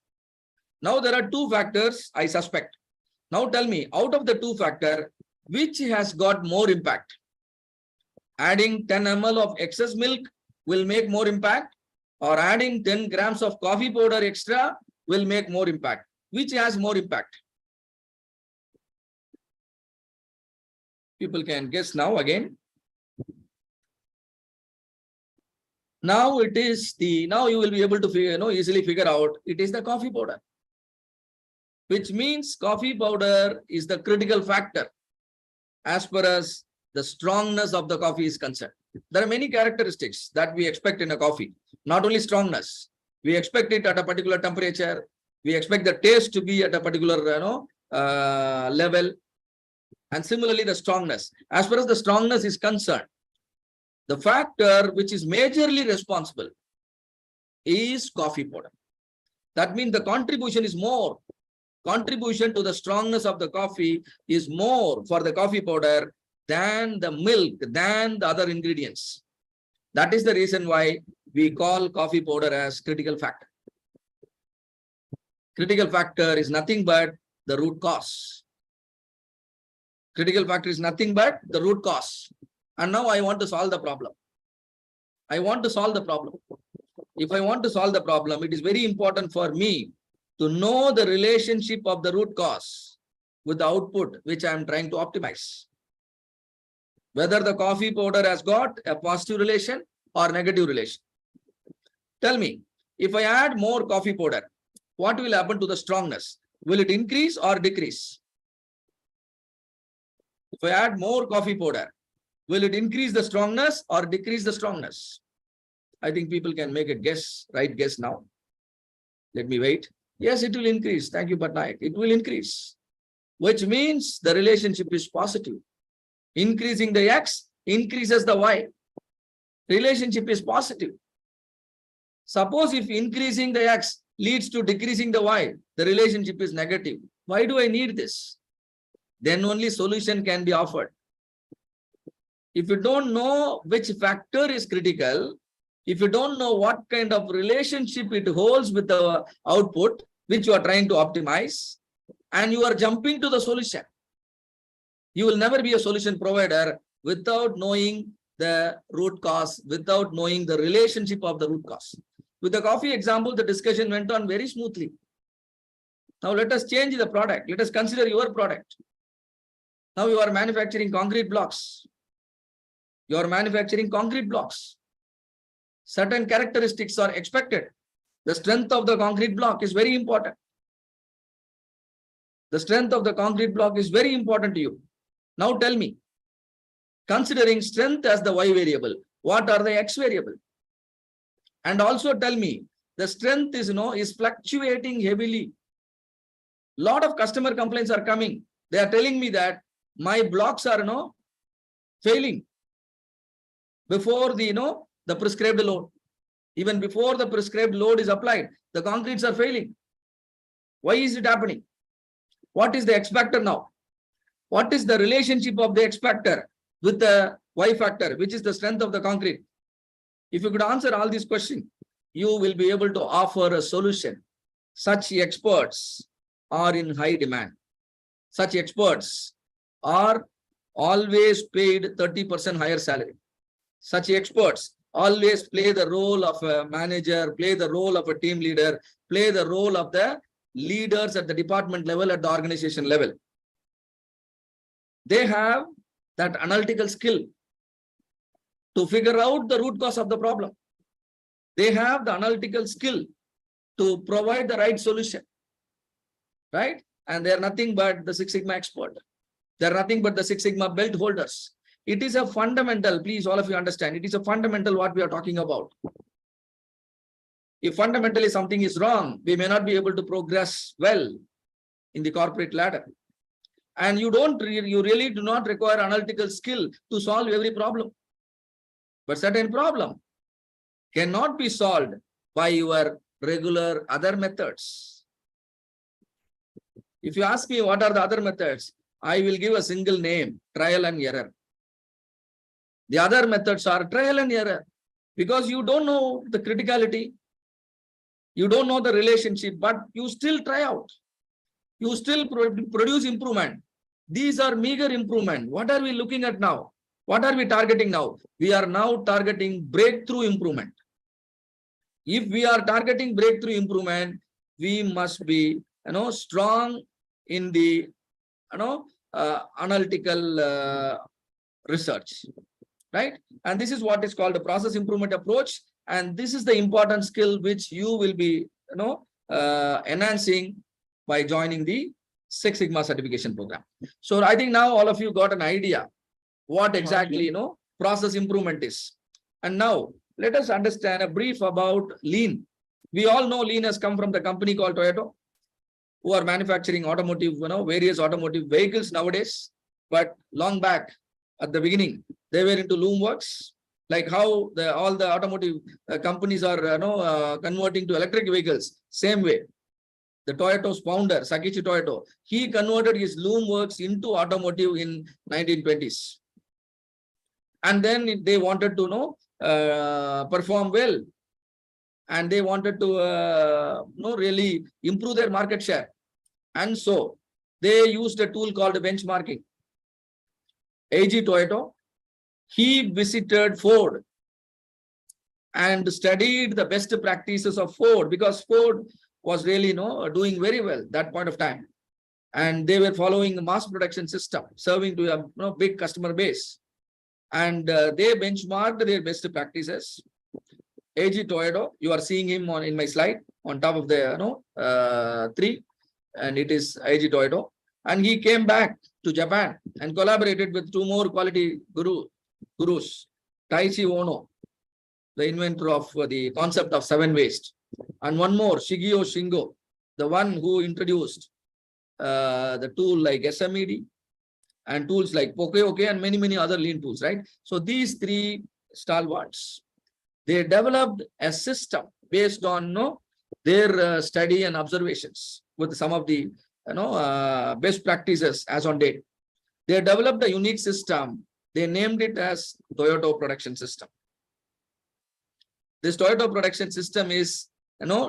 Now there are two factors I suspect. Now tell me, out of the two factors, which has got more impact? Adding 10 ml of excess milk will make more impact, or adding 10 grams of coffee powder extra will make more impact. Which has more impact? People can guess now again. Now it is now you will be able to easily figure out it is the coffee powder, which means coffee powder is the critical factor as far as the strongness of the coffee is concerned. There are many characteristics that we expect in a coffee, not only strongness. We expect it at a particular temperature. We expect the taste to be at a particular level. And similarly, the strongness. As far as the strongness is concerned, the factor which is majorly responsible is coffee powder. That means the contribution is more. Contribution to the strongness of the coffee is more for the coffee powder than the milk, than the other ingredients. That is the reason why we call coffee powder as critical factor. Critical factor is nothing but the root cause. Critical factor is nothing but the root cause. And now I want to solve the problem. I want to solve the problem. If I want to solve the problem, it is very important for me to know the relationship of the root cause with the output which I am trying to optimize. Whether the coffee powder has got a positive relation or negative relation. Tell me, if I add more coffee powder, what will happen to the strongness? Will it increase or decrease? If I add more coffee powder, will it increase the strongness or decrease the strongness? I think people can make a guess, right guess now. Let me wait. Yes, it will increase. Thank you, Patnaik. It will increase, which means the relationship is positive. Increasing the X increases the Y. Relationship is positive. Suppose if increasing the X leads to decreasing the Y, the relationship is negative. Why do I need this? Then only solution can be offered. If you don't know which factor is critical, if you don't know what kind of relationship it holds with the output, which you are trying to optimize, and you are jumping to the solution, you will never be a solution provider without knowing the root cause, without knowing the relationship of the root cause. With the coffee example, the discussion went on very smoothly. Now let us change the product. Let us consider your product. Now you are manufacturing concrete blocks. You are manufacturing concrete blocks. Certain characteristics are expected. The strength of the concrete block is very important. The strength of the concrete block is very important to you. Now tell me, considering strength as the Y variable, what are the X variable? And also tell me, the strength is fluctuating heavily. Lot of customer complaints are coming. They are telling me that my blocks are failing before the prescribed load. Even before the prescribed load is applied, the concretes are failing. Why is it happening? What is the X factor now? What is the relationship of the X factor with the Y factor, which is the strength of the concrete? If you could answer all these questions, you will be able to offer a solution. Such experts are in high demand. Such experts are always paid 30% higher salary. Such experts always play the role of a manager, play the role of a team leader, play the role of the leaders at the department level, at the organization level. They have that analytical skill to figure out the root cause of the problem. They have the analytical skill to provide the right solution, right? And they are nothing but the Six Sigma expert. They are nothing but the Six Sigma belt holders. It is a fundamental, please all of you understand, it is a fundamental what we are talking about. If fundamentally something is wrong, we may not be able to progress well in the corporate ladder. And you really do not require analytical skill to solve every problem. But certain problem cannot be solved by your regular other methods. If you ask me what are the other methods, I will give a single name, trial and error. The other methods are trial and error because you don't know the criticality, you don't know the relationship, but you still try out. You still produce improvement. These are meager improvement. What are we looking at now? What are we targeting now? We are now targeting breakthrough improvement. If we are targeting breakthrough improvement, we must be, strong in the, analytical research, right? And this is what is called the process improvement approach. And this is the important skill which you will be, enhancing by joining the Six Sigma certification program. So I think now all of you got an idea what exactly, process improvement is. And now let us understand a brief about lean. We all know lean has come from the company called Toyota, who are manufacturing automotive, various automotive vehicles nowadays. But long back at the beginning, they were into loom works, like how all the automotive companies are, converting to electric vehicles. Same way, the Toyota's founder, Sakichi Toyoto, he converted his loom works into automotive in 1920s. And then they wanted to perform well. And they wanted to really improve their market share. And so they used a tool called benchmarking. A.G. Toyoto, he visited Ford and studied the best practices of Ford, because Ford was really doing very well that point of time. And they were following a mass production system, serving to a big customer base. And they benchmarked their best practices. A.G. Toyoto, you are seeing him in my slide on top of the 3, and it is A.G. Toyoto. And he came back to Japan and collaborated with 2 more quality gurus, Taichi Ono, the inventor of the concept of 7 waste, and one more, Shigeo Shingo, the one who introduced the tool like SMED and tools like Poke and many other lean tools, right? So these 3 stalwarts, they developed a system based on their study and observations with some of the best practices as on date. They developed a unique system. They named it as Toyota production system. This Toyota production system is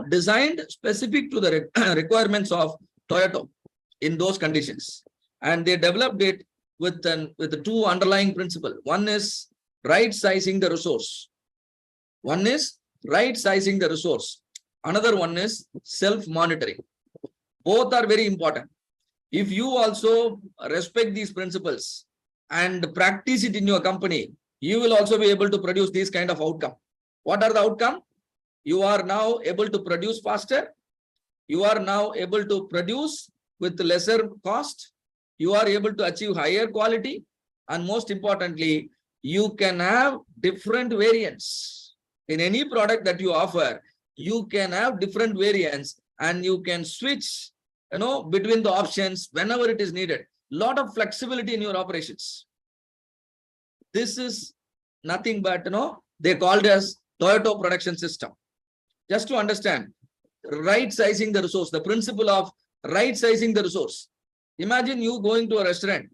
designed specific to the requirements of Toyota in those conditions. And they developed it with the 2 underlying principles. One is right sizing the resource. One is right sizing the resource. Another one is self-monitoring. Both are very important. If you also respect these principles and practice it in your company, you will also be able to produce these kind of outcome. What are the outcome? You are now able to produce faster. You are now able to produce with lesser cost. You are able to achieve higher quality. And most importantly, you can have different variants. In any product that you offer, you can have different variants and you can switch between the options whenever it is needed. Lot of flexibility in your operations. This is nothing but, they called as Toyota production system. Just to understand, right sizing the resource, the principle of right sizing the resource. Imagine you going to a restaurant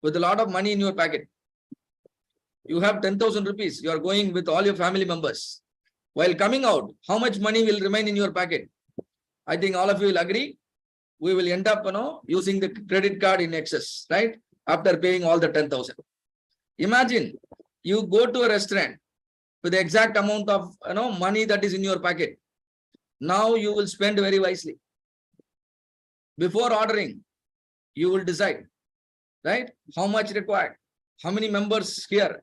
with a lot of money in your pocket. You have 10,000 rupees. You are going with all your family members. While coming out, how much money will remain in your pocket? I think all of you will agree. We will end up, using the credit card in excess, right? After paying all the 10,000. Imagine you go to a restaurant with the exact amount of, money that is in your pocket. Now you will spend very wisely. Before ordering, you will decide, right? How much required? How many members here?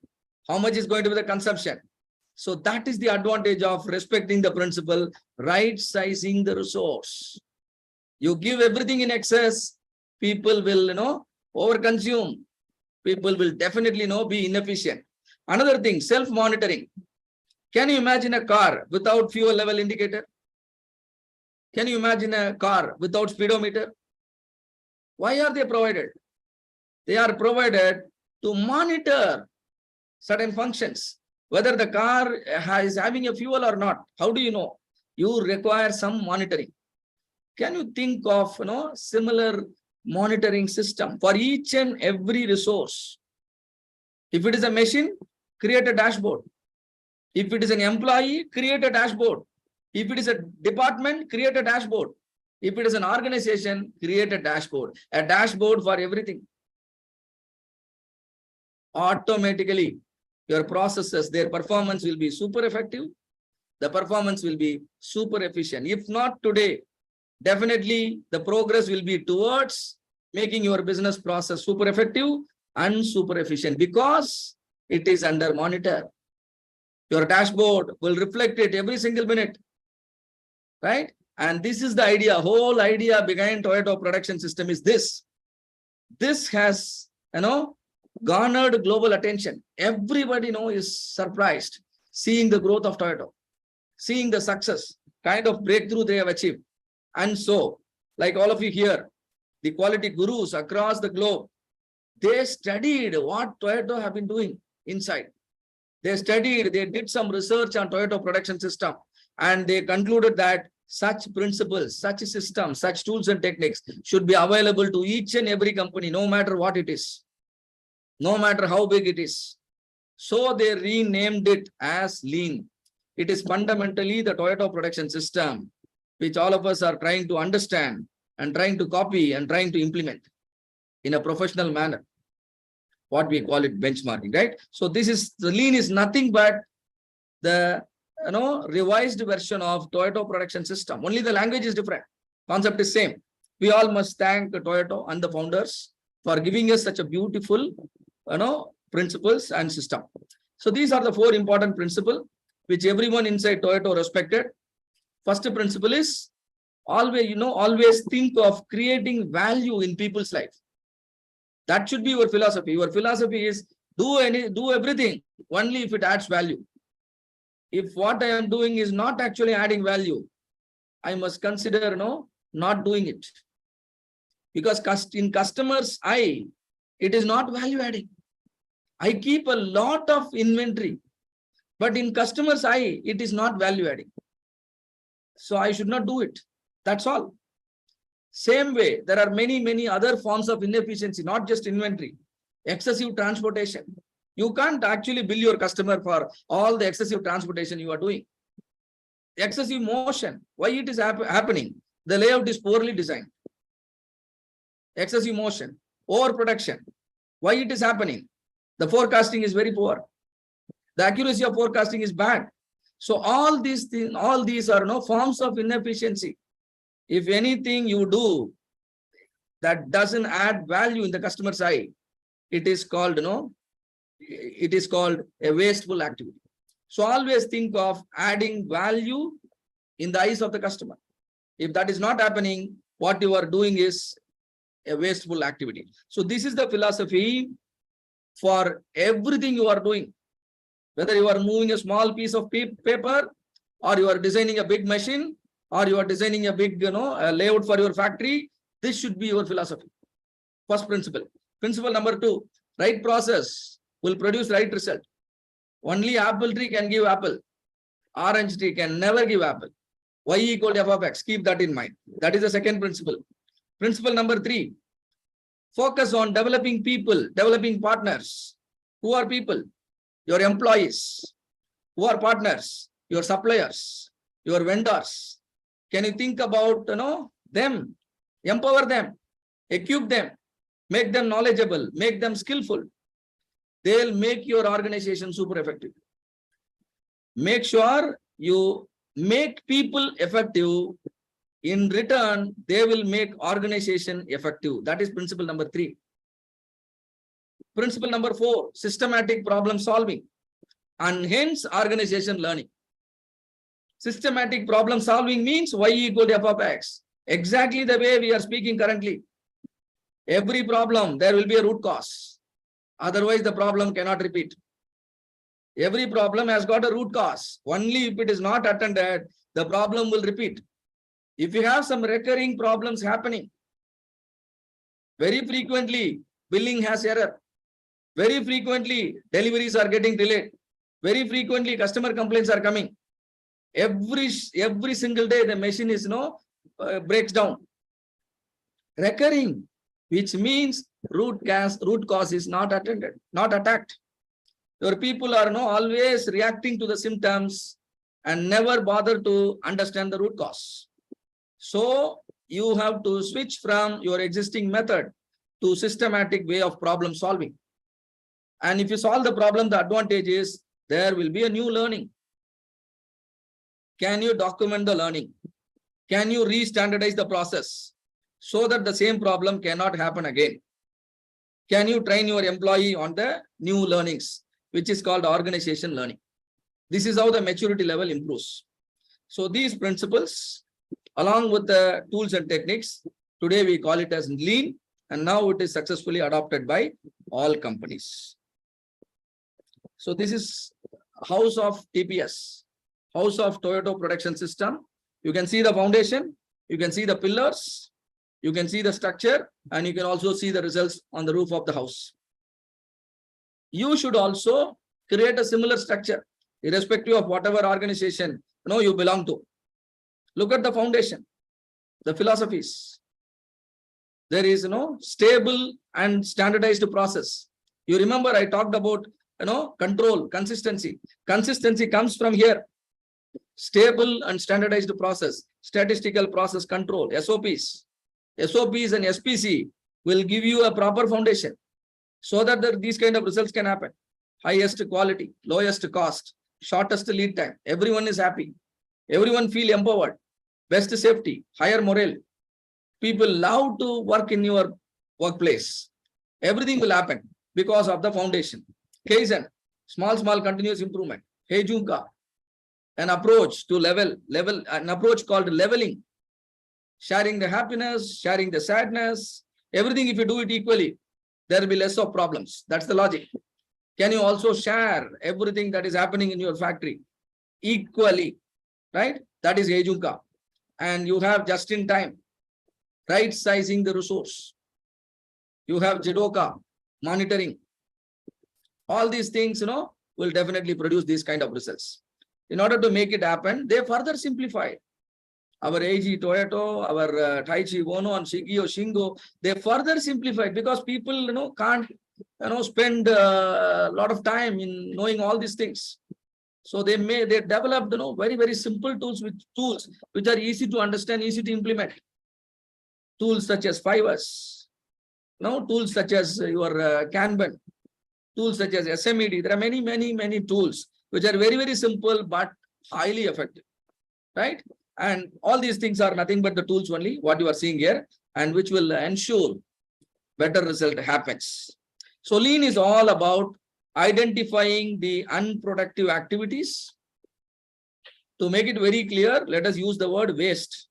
How much is going to be the consumption? So that is the advantage of respecting the principle, right sizing the resource. You give everything in excess, people will, overconsume. People will definitely, be inefficient. Another thing, self-monitoring. Can you imagine a car without fuel level indicator? Can you imagine a car without speedometer? Why are they provided? They are provided to monitor certain functions. Whether the car is having a fuel or not, how do you know? You require some monitoring. Can you think of similar monitoring system for each and every resource. If it is a machine, create a dashboard. If it is an employee, create a dashboard. If it is a department, create a dashboard. If it is an organization, create a dashboard. A dashboard for everything. Automatically, your processes, their performance will be super effective. The performance will be super efficient. If not today, definitely the progress will be towards making your business process super effective and super efficient because it is under monitor. Your dashboard will reflect it every single minute, right? And this is the idea, whole idea behind Toyota production system is this. This has, garnered global attention. Everybody is surprised seeing the growth of Toyota, seeing the success, kind of breakthrough they have achieved. And so, like all of you here, the quality gurus across the globe, they studied what Toyota have been doing inside. They studied, they did some research on Toyota production system, and they concluded that such principles, such systems, such tools and techniques should be available to each and every company, no matter what it is, no matter how big it is. So they renamed it as Lean. It is fundamentally the Toyota production system, which all of us are trying to understand and trying to copy and trying to implement in a professional manner. What we call it benchmarking, right? So this is, the Lean is nothing but the revised version of Toyota production system. Only the language is different. Concept is same. We all must thank Toyota and the founders for giving us such a beautiful, principles and system. So these are the 4 important principles which everyone inside Toyota respected. First principle is always think of creating value in people's life. That should be your philosophy. Your philosophy is do everything only if it adds value. If what I am doing is not actually adding value, I must consider not doing it. Because in customers' eye, it is not value adding. I keep a lot of inventory, but in customers' eye, it is not value adding. So I should not do it. That's all. Same way, there are many other forms of inefficiency, not just inventory. Excessive transportation. You can't actually bill your customer for all the excessive transportation you are doing. Excessive motion. Why it is happening? The layout is poorly designed. Excessive motion. Overproduction. Why it is happening? The forecasting is very poor. The accuracy of forecasting is bad. So all these things, all these are forms of inefficiency. If anything you do that doesn't add value in the customer's eye, it is called, it is called a wasteful activity. So always think of adding value in the eyes of the customer. If that is not happening, what you are doing is a wasteful activity. So this is the philosophy for everything you are doing. Whether you are moving a small piece of paper, or you are designing a big machine, or you are designing a big layout for your factory, this should be your philosophy. First principle. Principle number 2, right process will produce right result. Only apple tree can give apple. Orange tree can never give apple. Y equal to f of x. Keep that in mind. That is the second principle. Principle number 3, focus on developing people, developing partners. Who are people? Your employees. Who are partners? Your suppliers, your vendors. Can you think about them? Empower them, equip them, make them knowledgeable, make them skillful. They'll make your organization super effective. Make sure you make people effective. In return, they will make organization effective. That is principle number 3. Principle number 4, systematic problem solving, and hence organization learning. Systematic problem solving means y equal to f of x. Exactly the way we are speaking currently. Every problem, there will be a root cause. Otherwise, the problem cannot repeat. Every problem has got a root cause. Only if it is not attended, the problem will repeat. If you have some recurring problems happening, very frequently, billing has error. Very frequently, deliveries are getting delayed. Very frequently, customer complaints are coming. Every single day, the machine is breaks down. Recurring. which means root cause is not attacked. Your people are always reacting to the symptoms and never bother to understand the root cause. So you have to switch from your existing method to systematic way of problem solving. And if you solve the problem, the advantage is there will be a new learning. Can you document the learning? Can you re-standardize the process so that the same problem cannot happen again? Can you train your employee on the new learnings, which is called organization learning? This is how the maturity level improves. So these principles, along with the tools and techniques, today we call it as lean, and now it is successfully adopted by all companies. So this is house of TPS, house of Toyota production system. You can see the foundation, you can see the pillars, you can see the structure, and you can also see the results on the roof of the house. You should also create a similar structure, irrespective of whatever organization you belong to. Look at the foundation, the philosophies. There is stable and standardized process. You remember I talked about control, consistency. Consistency comes from here. Stable and standardized process, statistical process control, SOPs. SOPs and SPC will give you a proper foundation so that these kind of results can happen. Highest quality, lowest cost, shortest lead time. Everyone is happy. Everyone feel empowered. Best safety, higher morale. People love to work in your workplace. Everything will happen because of the foundation. Kaizen, small continuous improvement. Heijunka, an approach to an approach called leveling. Sharing the happiness, sharing the sadness, everything. If you do it equally, there will be less of problems. That's the logic. Can you also share everything that is happening in your factory equally, right? That is Heijunka. And you have just in time, right sizing the resource. You have Jidoka, monitoring. All these things, will definitely produce these kind of results. In order to make it happen, they further simplify. Our AG Toyota, our Taichi Wono and Shigio Shingo, they further simplified because people can't spend a lot of time in knowing all these things. So they developed very simple tools which are easy to understand, easy to implement. Tools such as Fivers, tools such as your Kanban, tools such as SMED. There are many tools which are very simple but highly effective, right? And all these things are nothing but the tools only, what you are seeing here, and which will ensure better result happens. So lean is all about identifying the unproductive activities. To make it very clear, let us use the word waste.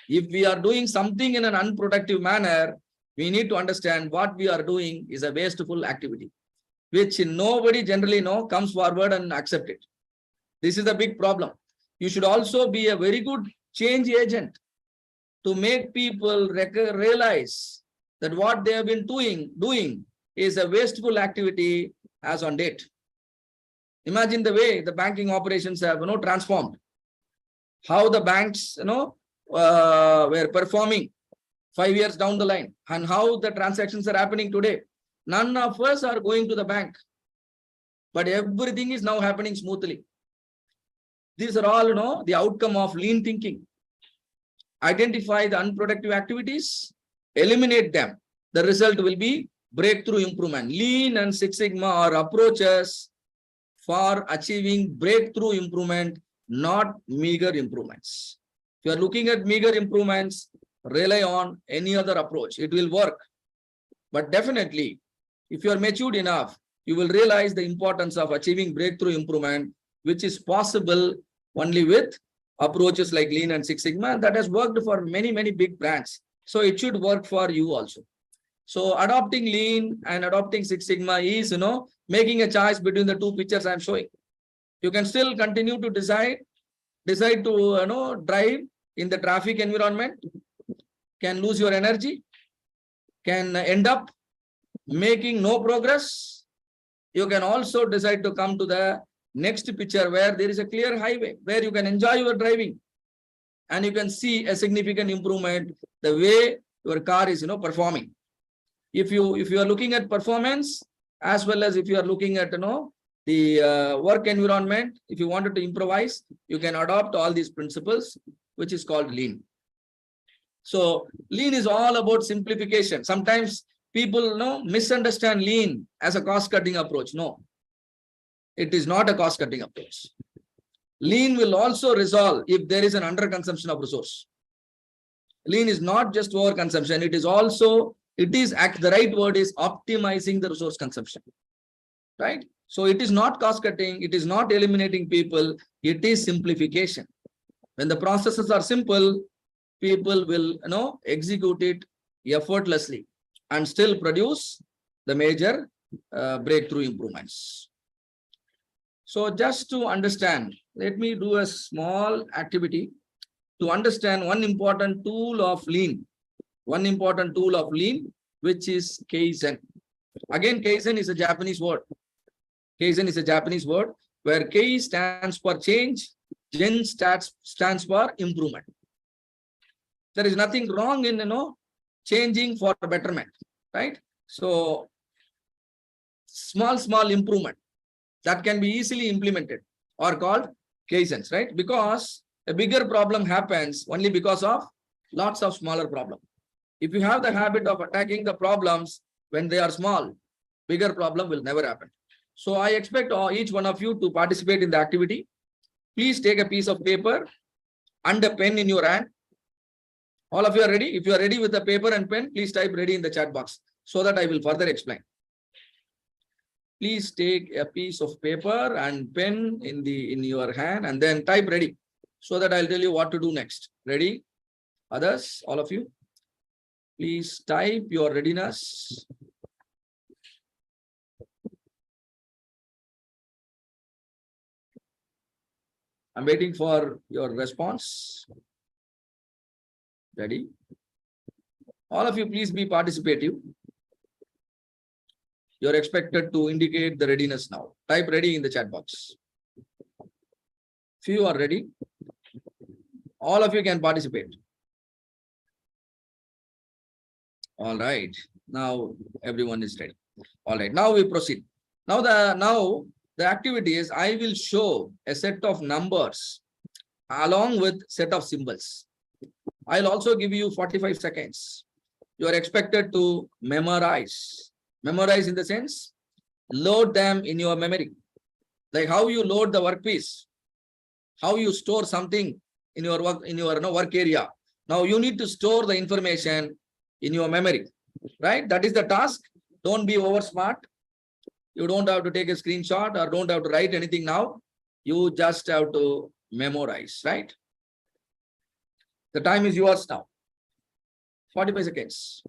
If we are doing something in an unproductive manner, we need to understand what we are doing is a wasteful activity, which nobody generally comes forward and accept it. This is a big problem. You should also be a very good change agent to make people realize that what they have been doing is a wasteful activity as on date. Imagine the way the banking operations have transformed. How the banks were performing 5 years down the line, and how the transactions are happening today. None of us are going to the bank, but everything is now happening smoothly. These are all the outcome of lean thinking. Identify the unproductive activities, eliminate them. The result will be breakthrough improvement. Lean and Six Sigma are approaches for achieving breakthrough improvement, not meager improvements. If you are looking at meager improvements, rely on any other approach. It will work. But definitely, if you are matured enough, you will realize the importance of achieving breakthrough improvement, which is possible only with approaches like Lean and Six Sigma. And that has worked for many big brands. So it should work for you also. So adopting Lean and adopting Six Sigma is, making a choice between the two pictures I am showing. You can still continue to decide to, drive in the traffic environment, can lose your energy, can end up making no progress. You can also decide to come to the next picture where there is a clear highway, where you can enjoy your driving and you can see a significant improvement the way your car is, performing. If you are looking at performance, as well as if you are looking at, the work environment, if you wanted to improvise, you can adopt all these principles, which is called lean. So lean is all about simplification. Sometimes people misunderstand lean as a cost-cutting approach. No, it is not a cost-cutting approach. Lean will also resolve if there is an underconsumption of resource. Lean is not just overconsumption. The right word is optimizing the resource consumption. Right? So it is not cost-cutting. It is not eliminating people. It is simplification. When the processes are simple, people will execute it effortlessly and still produce the major breakthrough improvements. So just to understand, let me do a small activity to understand one important tool of lean, which is Kaizen. Again, Kaizen is a Japanese word. Kaizen is a Japanese word where K stands for change, Gen stands for improvement. There is nothing wrong in changing for betterment, right? So small improvement that can be easily implemented are called Kaizens, right? Because a bigger problem happens only because of lots of smaller problems. If you have the habit of attacking the problems when they are small, bigger problem will never happen. So I expect each one of you to participate in the activity. Please take a piece of paper and a pen in your hand. All of you are ready? If you are ready with the paper and pen, please type ready in the chat box so that I will further explain. Please take a piece of paper and pen in your hand and then type ready so that I'll tell you what to do next. Ready? Others, all of you, please type your readiness. I'm waiting for your response. Ready? All of you, please be participative. You're expected to indicate the readiness now. Type ready in the chat box. Few are ready. All of you can participate. All right. Now everyone is ready. All right. Now we proceed. Now the activity is I will show a set of numbers along with set of symbols. I'll also give you 45 seconds. You are expected to memorize. Memorize in the sense, load them in your memory. Like how you load the workpiece, how you store something in your work area. Now you need to store the information in your memory, right? That is the task. Don't be over smart. You don't have to take a screenshot or don't have to write anything now. You just have to memorize, right? The time is yours now. 45 seconds.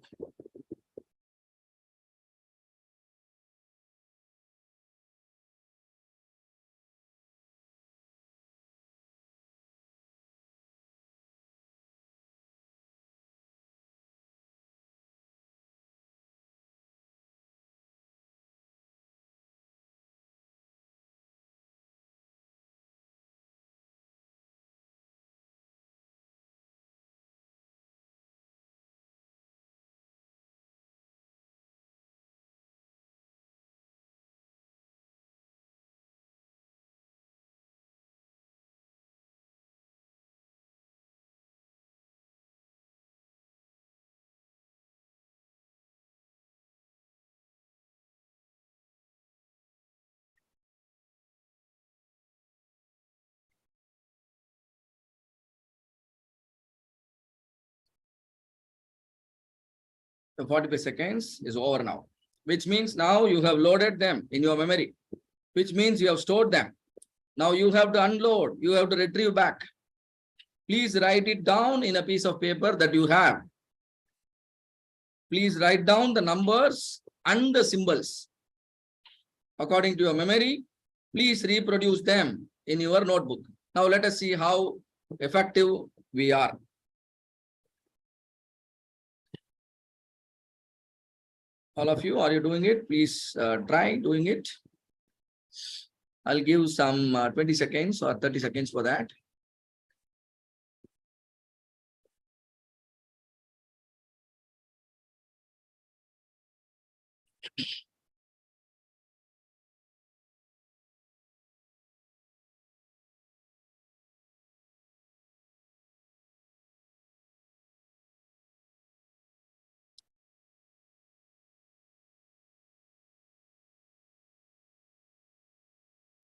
The 45 seconds is over now, which means now you have loaded them in your memory, which means you have stored them. Now you have to unload, you have to retrieve back. Please write it down in a piece of paper that you have. Please write down the numbers and the symbols according to your memory. Please reproduce them in your notebook. Now let us see how effective we are. All of you, are you doing it? Please try doing it. I'll give some 20 seconds or 30 seconds for that.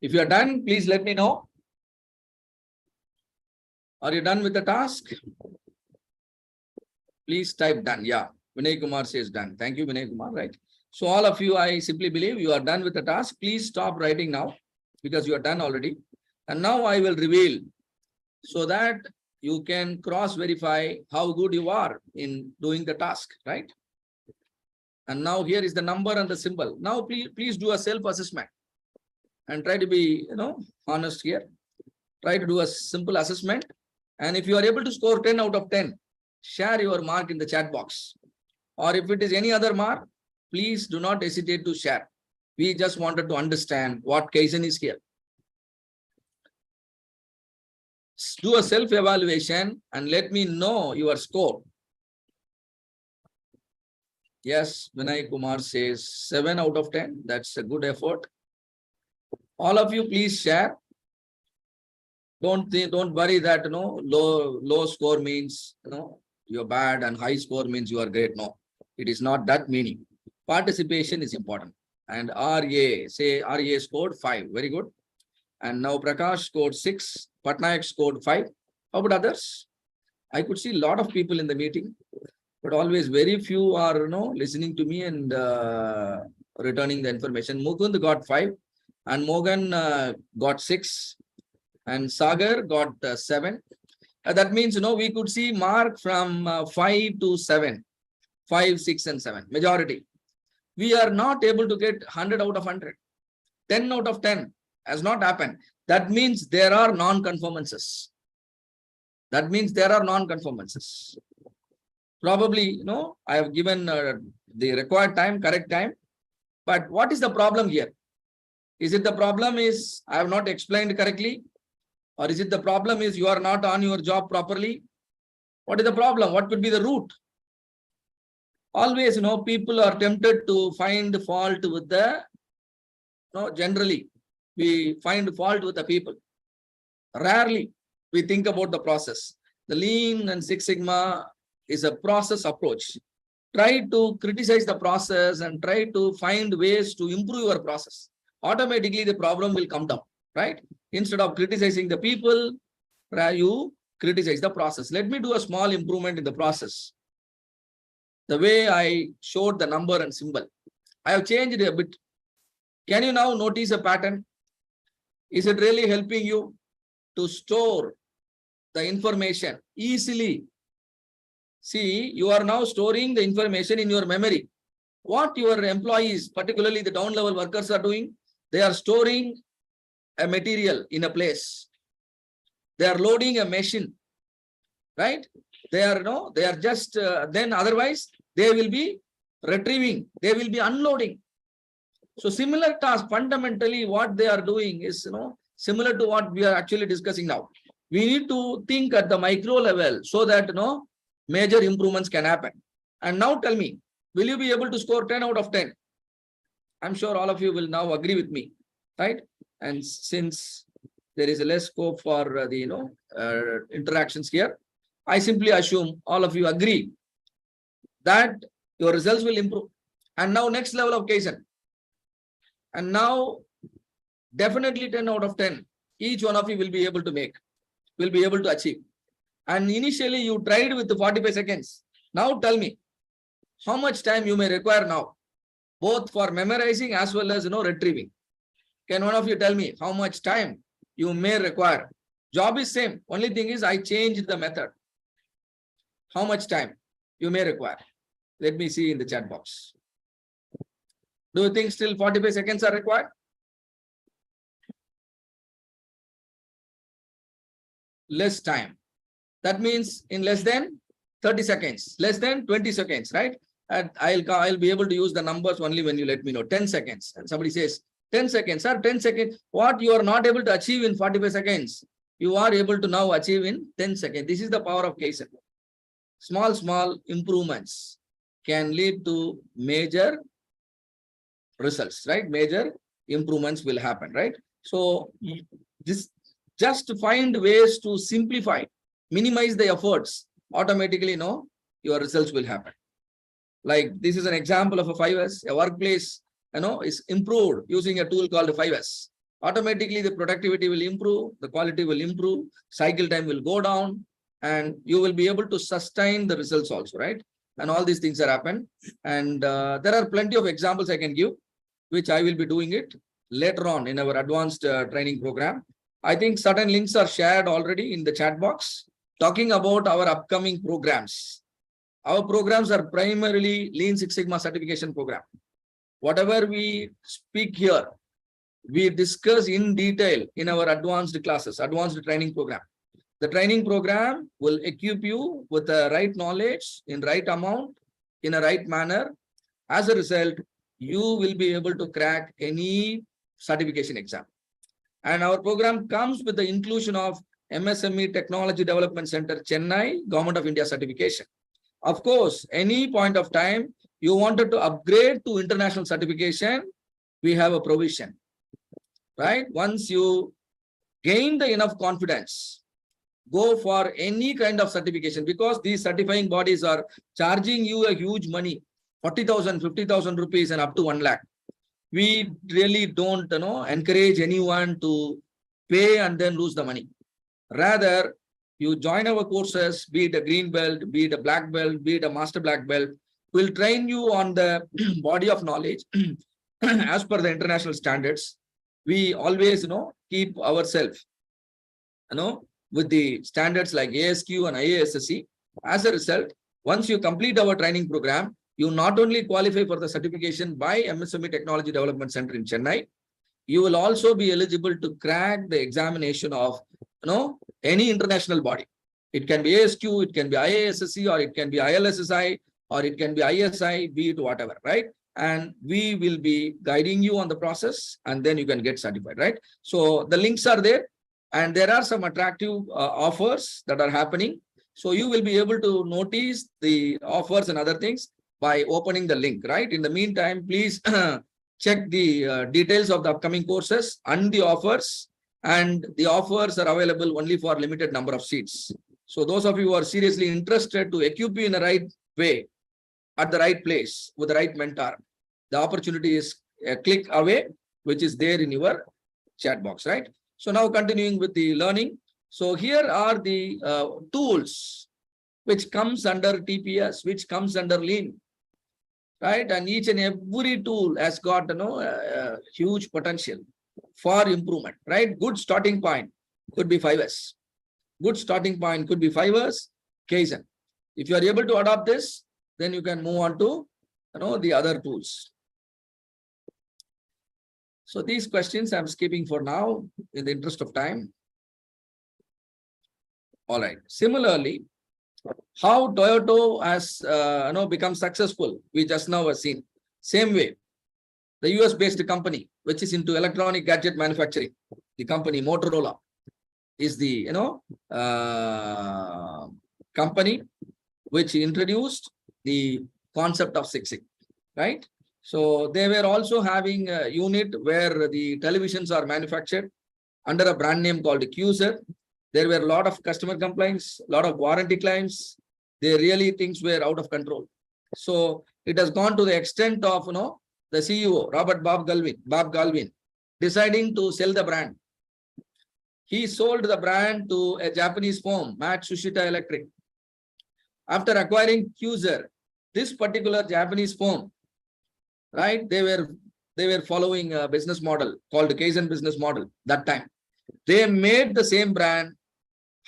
If you are done, please let me know. Are you done with the task? Please type done. Yeah, Vinay Kumar says done. Thank you, Vinay Kumar. Right. So all of you, I simply believe you are done with the task. Please stop writing now because you are done already. And now I will reveal so that you can cross verify how good you are in doing the task, right? And now here is the number and the symbol. Now please do a self-assessment and try to be, honest here. Try to do a simple assessment. And if you are able to score 10 out of 10, share your mark in the chat box. Or if it is any other mark, please do not hesitate to share. We just wanted to understand what Kaizen is here. Do a self-evaluation and let me know your score. Yes, Vinay Kumar says 7 out of 10. That's a good effort. All of you, please share. Don't worry that low score means you're bad and high score means you are great. No, it is not that meaning. Participation is important. And RA scored 5. Very good. And now Prakash scored 6. Patnaik scored 5. How about others? I could see a lot of people in the meeting, but always very few are listening to me and returning the information. Mukund got 5 and Mogan got 6 and Sagar got 7. That means we could see mark from 5 to 7, 5, 6 and 7 majority. We are not able to get 100 out of 100. 10 out of 10 has not happened. That means there are non-conformances. That means there are non-conformances. Probably, I have given the required time, correct time. But what is the problem here? Is it the problem is I have not explained correctly? Or is it the problem is you are not on your job properly? What is the problem? What could be the root? Always, people are tempted to find fault with the, generally, we find fault with the people. Rarely we think about the process. The Lean and Six Sigma is a process approach. Try to criticize the process and try to find ways to improve your process. Automatically, the problem will come down, right? Instead of criticizing the people, you criticize the process. Let me do a small improvement in the process. The way I showed the number and symbol, I have changed it a bit. Can you now notice a pattern? Is it really helping you to store the information easily? See, you are now storing the information in your memory. What your employees, particularly the down-level workers, are doing, they are storing a material in a place. They are loading a machine, right? They are just, then otherwise they will be retrieving, they will be unloading. So similar task, fundamentally what they are doing is, similar to what we are actually discussing now. We need to think at the micro level so that, major improvements can happen. And now tell me, will you be able to score 10 out of 10? I'm sure all of you will now agree with me, right? And since there is a less scope for the, interactions here, I simply assume all of you agree that your results will improve. And now next level of Kaizen. And now definitely 10 out of 10, each one of you will be able to make, will be able to achieve. And initially you tried with the 45 seconds. Now tell me, how much time you may require now, both for memorizing as well as, retrieving. Can one of you tell me how much time you may require? Job is same. Only thing is I changed the method. How much time you may require? Let me see in the chat box. Do you think still 45 seconds are required? Less time. That means in less than 30 seconds, less than 20 seconds, right? And I'll be able to use the numbers only when you let me know. 10 seconds. And somebody says 10 seconds, sir, 10 seconds. What you are not able to achieve in 45 seconds, you are able to now achieve in 10 seconds. This is the power of Kaizen. Small improvements can lead to major results, right? Major improvements will happen, right? So this just find ways to simplify, minimize the efforts. Automatically, your results will happen. Like this is an example of a 5S. A workplace, is improved using a tool called 5S. Automatically, the productivity will improve, the quality will improve, cycle time will go down, and you will be able to sustain the results also, right? And all these things are happen. And there are plenty of examples I can give, which I will be doing it later on in our advanced training program. I think certain links are shared already in the chat box talking about our upcoming programs. Our programs are primarily Lean Six Sigma certification program. Whatever we speak here, we discuss in detail in our advanced classes, advanced training program. The training program will equip you with the right knowledge in right amount, in a right manner. As a result, you will be able to crack any certification exam. And our program comes with the inclusion of MSME Technology Development Center, Chennai, Government of India certification. Of course, any point of time you wanted to upgrade to international certification, we have a provision, right? Once you gain the enough confidence, go for any kind of certification, because these certifying bodies are charging you a huge money, 40,000, 50,000 rupees and up to 1 lakh. We really don't, encourage anyone to pay and then lose the money. Rather, you join our courses, be it a green belt, be it a black belt, be it a master black belt. We'll train you on the body of knowledge as per the international standards. We always, keep ourselves, with the standards like ASQ and IASSC. As a result, once you complete our training program, you not only qualify for the certification by MSME Technology Development Center in Chennai, you will also be eligible to crack the examination of, any international body. It can be ASQ, it can be IASSC, or it can be ILSSI, or it can be ISI, be it whatever, right? And we will be guiding you on the process, and then you can get certified, right? So the links are there, and there are some attractive offers that are happening. So you will be able to notice the offers and other things by opening the link, right? In the meantime, please check the details of the upcoming courses and the offers. And the offers are available only for limited number of seats. So those of you who are seriously interested to equip you in the right way, at the right place, with the right mentor, the opportunity is a click away, which is there in your chat box, right? So now continuing with the learning. So here are the tools which comes under TPS, which comes under Lean, right? And each and every tool has got, a huge potential for improvement, right? Good starting point could be 5S. Good starting point could be 5S, Kaizen. If you are able to adopt this, then you can move on to, the other tools. So these questions I'm skipping for now in the interest of time. All right. Similarly, how Toyota has become successful, we just now have seen. Same way, the US-based company, which is into electronic gadget manufacturing, the company Motorola, is the company which introduced the concept of Six Sigma, right? So they were also having a unit where the televisions are manufactured under a brand name called Accuser. There were a lot of customer complaints, a lot of warranty claims. Things were out of control. So it has gone to the extent of, the CEO, Bob Galvin, deciding to sell the brand. He sold the brand to a Japanese firm, Matsushita Electric. After acquiring Accuser, this particular Japanese firm, right, they were following a business model called the Kaizen business model that time. They made the same brand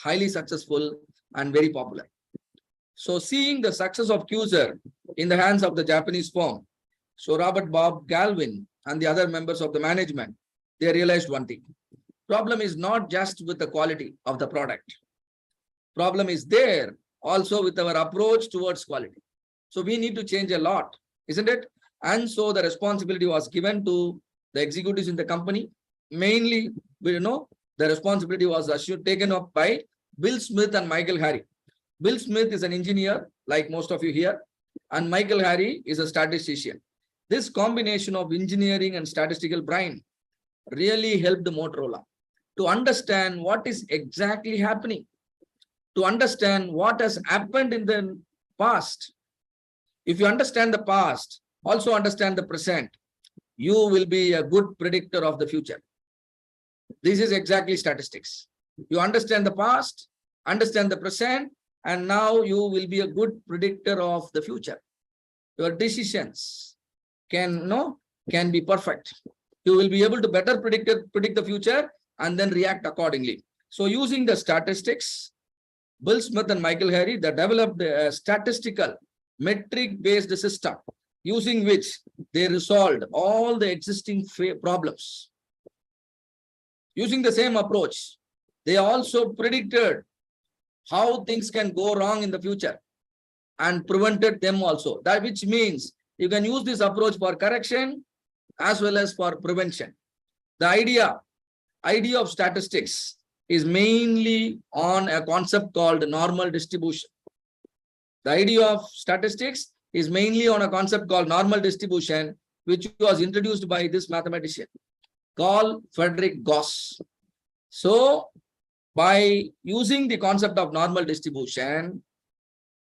highly successful and very popular. So seeing the success of Accuser in the hands of the Japanese firm, so Bob Galvin and the other members of the management, they realized one thing. Problem is not just with the quality of the product. Problem is there also with our approach towards quality. So we need to change a lot, isn't it? And so the responsibility was given to the executives in the company. Mainly, the responsibility was taken up by Bill Smith and Michael Harry. Bill Smith is an engineer, like most of you here, and Michael Harry is a statistician. This combination of engineering and statistical brain really helped Motorola to understand what is exactly happening, to understand what has happened in the past. If you understand the past, also understand the present, you will be a good predictor of the future. This is exactly statistics. You understand the past, understand the present, and now you will be a good predictor of the future. Your decisions can be perfect. You will be able to better predict the future and then react accordingly. So using the statistics, Bill Smith and Michael Harry, they developed a statistical metric-based system using which they resolved all the existing problems. Using the same approach, they also predicted how things can go wrong in the future and prevented them also. That which means you can use this approach for correction as well as for prevention. The idea of statistics is mainly on a concept called normal distribution. The idea of statistics is mainly on a concept called normal distribution, which was introduced by this mathematician called Frederick Gauss. So, by using the concept of normal distribution,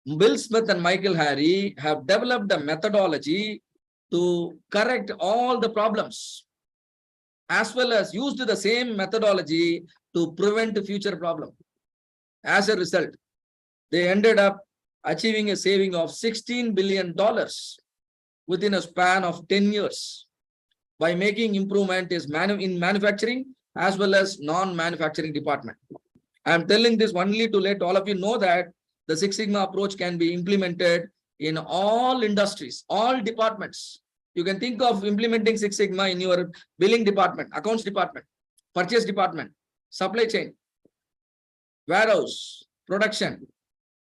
Bill Smith and Michael Harry have developed a methodology to correct all the problems, as well as used the same methodology to prevent future problems. As a result, they ended up achieving a saving of $16 billion within a span of 10 years by making improvement in manufacturing as well as non-manufacturing department. I am telling this only to let all of you know that the Six Sigma approach can be implemented in all industries, all departments. You can think of implementing Six Sigma in your billing department, accounts department, purchase department, supply chain, warehouse, production,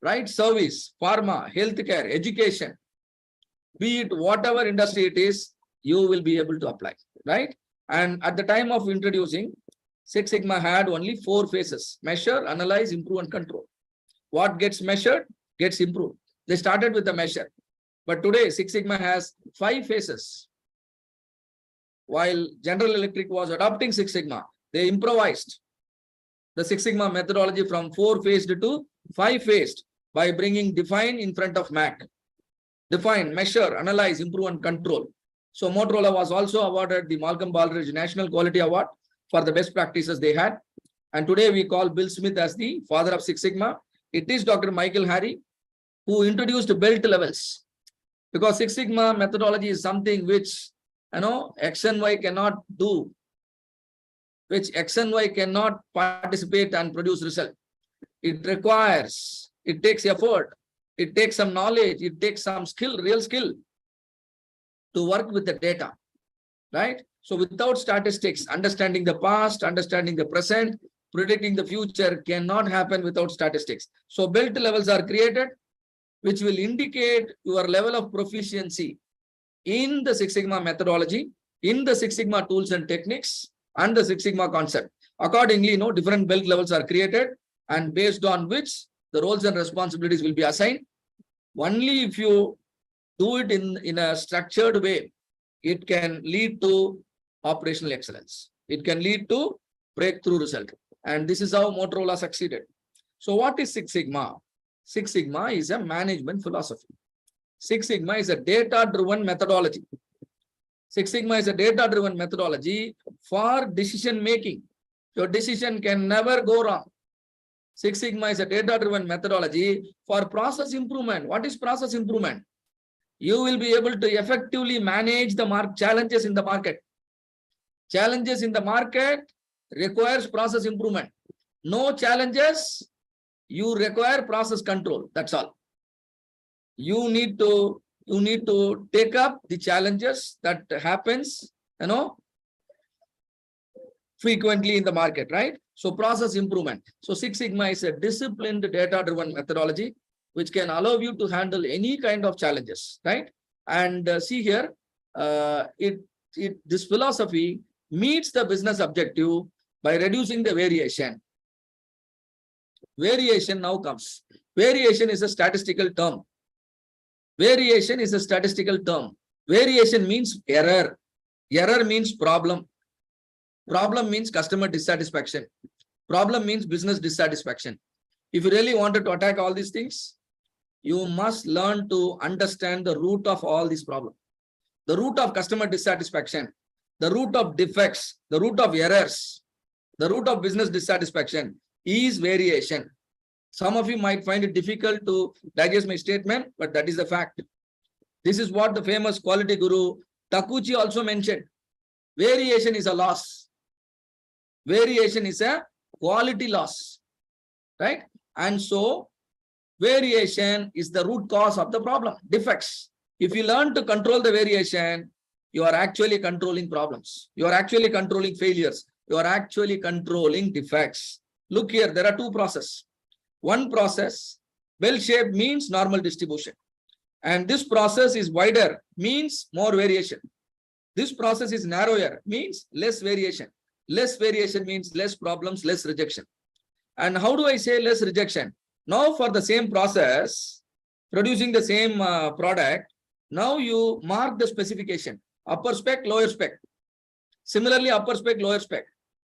right? Service, pharma, healthcare, education. Be it whatever industry it is, you will be able to apply, right? And at the time of introducing, Six Sigma had only 4 phases: measure, analyze, improve, and control. What gets measured gets improved. They started with the measure, but today Six Sigma has 5 phases. While General Electric was adopting Six Sigma, they improvised the Six Sigma methodology from 4-phased to 5-phased by bringing define in front of MAC. Define, measure, analyze, improve, and control. So Motorola was also awarded the Malcolm Baldrige National Quality Award for the best practices they had. And today we call Bill Smith as the father of Six Sigma. It is Dr. Michael Harry who introduced belt levels, because Six Sigma methodology is something which X and Y cannot do, which X and Y cannot participate and produce result. It takes effort, it takes some knowledge, it takes some skill, real skill to work with the data, right? So without statistics, understanding the past, understanding the present, predicting the future cannot happen without statistics. So belt levels are created, which will indicate your level of proficiency in the Six Sigma methodology, in the Six Sigma tools and techniques, and the Six Sigma concept. Accordingly, different belt levels are created, and based on which the roles and responsibilities will be assigned. Only if you do it in a structured way, it can lead to operational excellence. It can lead to breakthrough result. And this is how Motorola succeeded. So what is Six Sigma? Six Sigma is a management philosophy. Six Sigma is a data-driven methodology. Six Sigma is a data-driven methodology for decision making. Your decision can never go wrong. Six Sigma is a data-driven methodology for process improvement. What is process improvement? You will be able to effectively manage the challenges in the market. Challenges in the market requires process improvement. No challenges, you require process control. That's all. You need to take up the challenges that happens, frequently in the market, right? So process improvement. So Six Sigma is a disciplined data-driven methodology which can allow you to handle any kind of challenges, right? And see here, this philosophy meets the business objective by reducing the variation. Variation now comes. Variation is a statistical term. Variation is a statistical term. Variation means error. Error means problem. Problem means customer dissatisfaction. Problem means business dissatisfaction. If you really wanted to attack all these things, you must learn to understand the root of all these problems. The root of customer dissatisfaction, the root of defects, the root of errors, the root of business dissatisfaction is variation. Some of you might find it difficult to digest my statement, but that is the fact. This is what the famous quality guru Takuchi also mentioned. Variation is a loss. Variation is a quality loss, right? And so variation is the root cause of the problem, defects. If you learn to control the variation, you are actually controlling problems. You are actually controlling failures. You are actually controlling defects. Look here, there are two processes. One process, bell-shaped means normal distribution. And this process is wider, means more variation. This process is narrower, means less variation. Less variation means less problems, less rejection. And how do I say less rejection? Now for the same process, producing the same product, now you mark the specification, upper spec, lower spec. Similarly, upper spec, lower spec.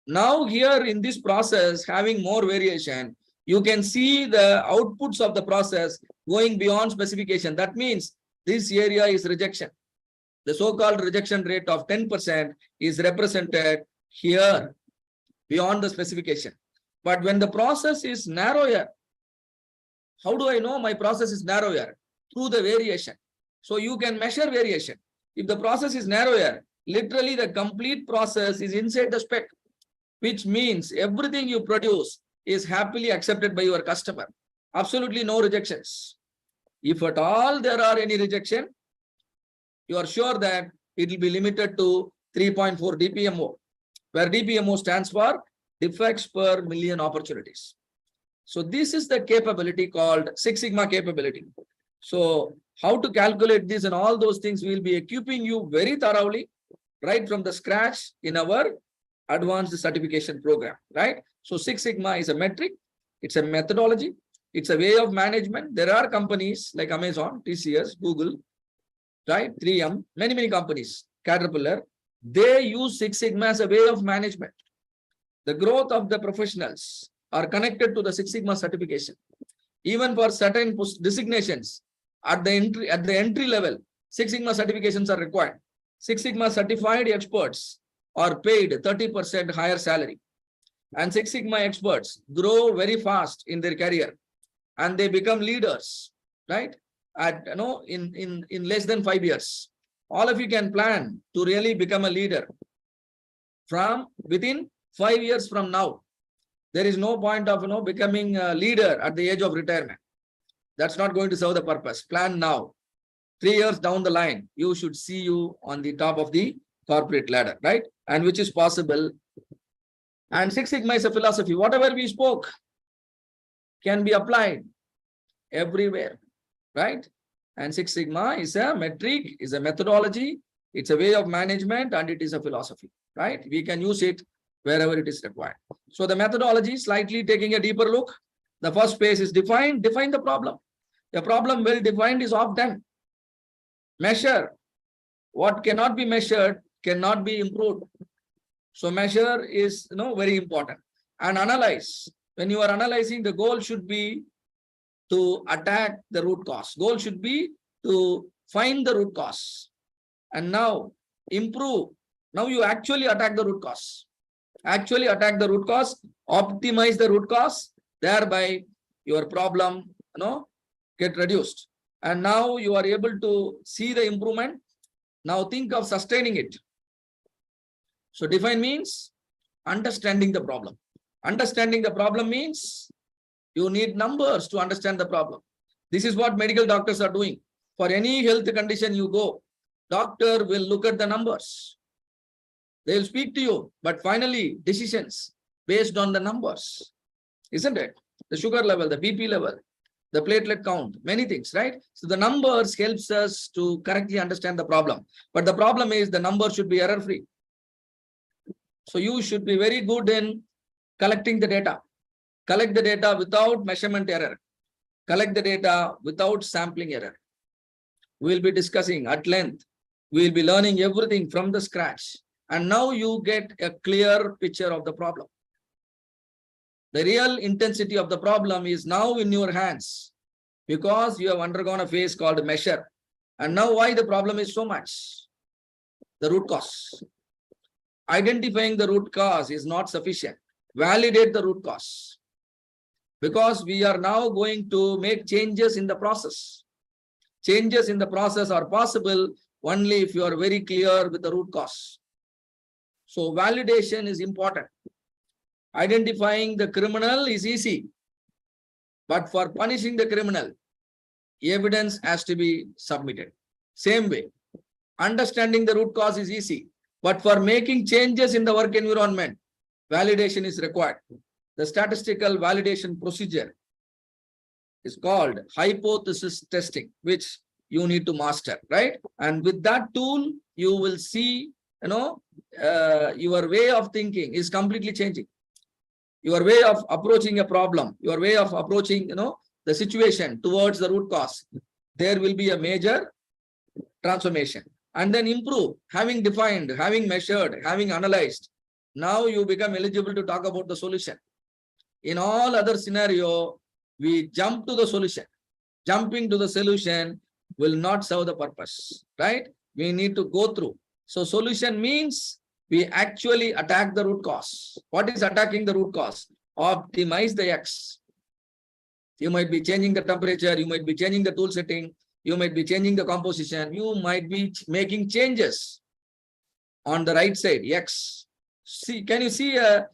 Now here in this process, having more variation, you can see the outputs of the process going beyond specification. That means this area is rejection. The so-called rejection rate of 10% is represented here beyond the specification. But when the process is narrower, how do I know my process is narrower? Through the variation. So you can measure variation. If the process is narrower, literally the complete process is inside the spec, which means everything you produce is happily accepted by your customer. Absolutely no rejections. If at all there are any rejection, you are sure that it will be limited to 3.4 DPMO, where DPMO stands for defects per million opportunities. So this is the capability called Six Sigma capability. So how to calculate this and all those things, we will be equipping you very thoroughly right from the scratch in our advanced certification program, right? So Six Sigma is a metric, it's a methodology, it's a way of management. There are companies like Amazon, TCS, Google, right? 3M, many companies, Caterpillar, they use Six Sigma as a way of management. The growth of the professionals are connected to the Six Sigma certification. Even for certain designations at the entry level, Six Sigma certifications are required. Six Sigma certified experts are paid 30% higher salary. And Six Sigma experts grow very fast in their career and they become leaders, right? At in less than 5 years. All of you can plan to really become a leader from within 5 years from now. There is no point of becoming a leader at the age of retirement. That's not going to serve the purpose. Plan now. 3 years down the line, you should see you on the top of the corporate ladder, right? And which is possible. And Six Sigma is a philosophy. Whatever we spoke can be applied everywhere, right? And Six Sigma is a metric, is a methodology, it's a way of management, and it is a philosophy, right? We can use it wherever it is required. So the methodology, slightly taking a deeper look. The first phase is define the problem. The problem well defined is off done. Measure. What cannot be measured cannot be improved. So measure is very important. And analyze. When you are analyzing, the goal should be to attack the root cause. Goal should be to find the root cause. And now improve. Now you actually attack the root cause. Actually attack the root cause, optimize the root cause, thereby your problem get reduced. And now you are able to see the improvement. Now think of sustaining it. So define means understanding the problem. Understanding the problem means you need numbers to understand the problem. This is what medical doctors are doing. For any health condition you go, doctor will look at the numbers. They will speak to you, but finally decisions based on the numbers, isn't it? The sugar level, the BP level, the platelet count, many things, right? So the numbers helps us to correctly understand the problem. But the problem is the number should be error-free. So you should be very good in collecting the data. Collect the data without measurement error. Collect the data without sampling error. We will be discussing at length We'll be learning everything from the scratch. And now you get a clear picture of the problem. The real intensity of the problem is now in your hands because you have undergone a phase called measure. And now why the problem is so much? The root cause. Identifying the root cause is not sufficient. Validate the root cause. Because we are now going to make changes in the process. Changes in the process are possible only if you are very clear with the root cause. So validation is important. Identifying the criminal is easy. But for punishing the criminal, evidence has to be submitted. Same way, understanding the root cause is easy. But for making changes in the work environment, validation is required. The statistical validation procedure is called hypothesis testing, which you need to master, right? And with that tool, you will see, your way of thinking is completely changing. Your way of approaching a problem, your way of approaching, the situation towards the root cause, there will be a major transformation. And then improve, having defined, having measured, having analyzed. Now you become eligible to talk about the solution. In all other scenario, we jump to the solution. Jumping to the solution will not serve the purpose, right? We need to go through. So solution means we actually attack the root cause. What is attacking the root cause? Optimize the X. You might be changing the temperature, you might be changing the tool setting, you might be changing the composition, you might be making changes on the right side, X. See, can you see, your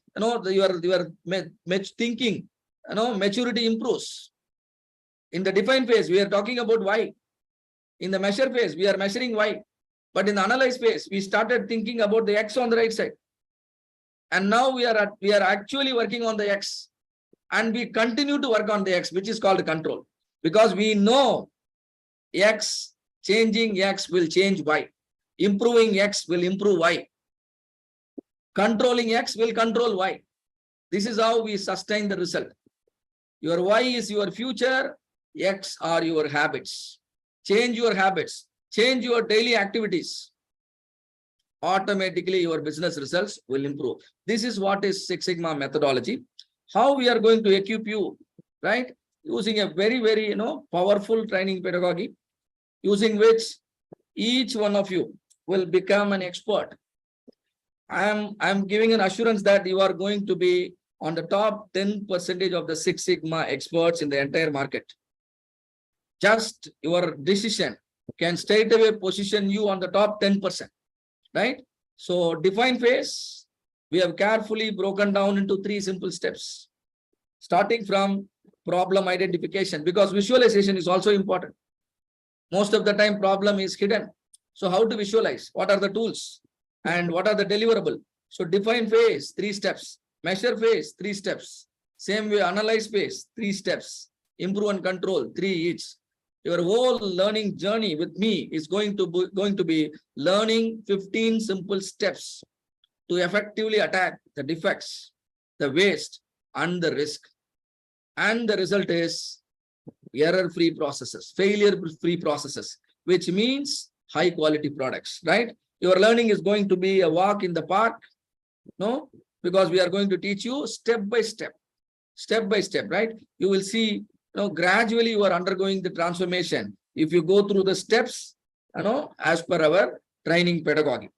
thinking, maturity improves. In the define phase, we are talking about Y. In the measure phase, we are measuring Y. But in the analyze phase, we started thinking about the X on the right side. And now we are actually working on the X. And we continue to work on the X, which is called control. Because we know X, changing X will change Y. Improving X will improve Y. Controlling X will control Y. This is how we sustain the result. Your Y is your future, X are your habits. Change your habits, change your daily activities. Automatically, your business results will improve. This is what is Six Sigma methodology. How we are going to equip you, right? Using a very, very, powerful training pedagogy, using which each one of you will become an expert. I'm giving an assurance that you are going to be on the top 10% of the Six Sigma experts in the entire market. Just your decision can straight away position you on the top 10%, right? So define phase, we have carefully broken down into 3 simple steps, starting from problem identification, because visualization is also important. Most of the time problem is hidden. So how to visualize? What are the tools and what are the deliverable? So define phase, 3 steps, measure phase, 3 steps, same way analyze phase, 3 steps, improve and control, 3 each. Your whole learning journey with me is going to be learning 15 simple steps to effectively attack the defects, the waste, and the risk. And the result is error-free processes, failure-free processes, which means high-quality products, right? Your learning is going to be a walk in the park, no? Because we are going to teach you step by step, right? You will see, gradually you are undergoing the transformation if you go through the steps, as per our training pedagogy.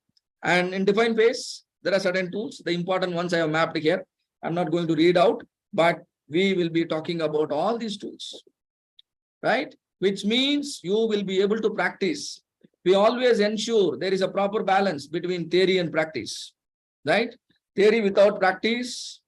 And in define phase, there are certain tools. The important ones I have mapped here. I'm not going to read out, but we will be talking about all these tools, right? Which means you will be able to practice. We always ensure there is a proper balance between theory and practice, right? Theory without practice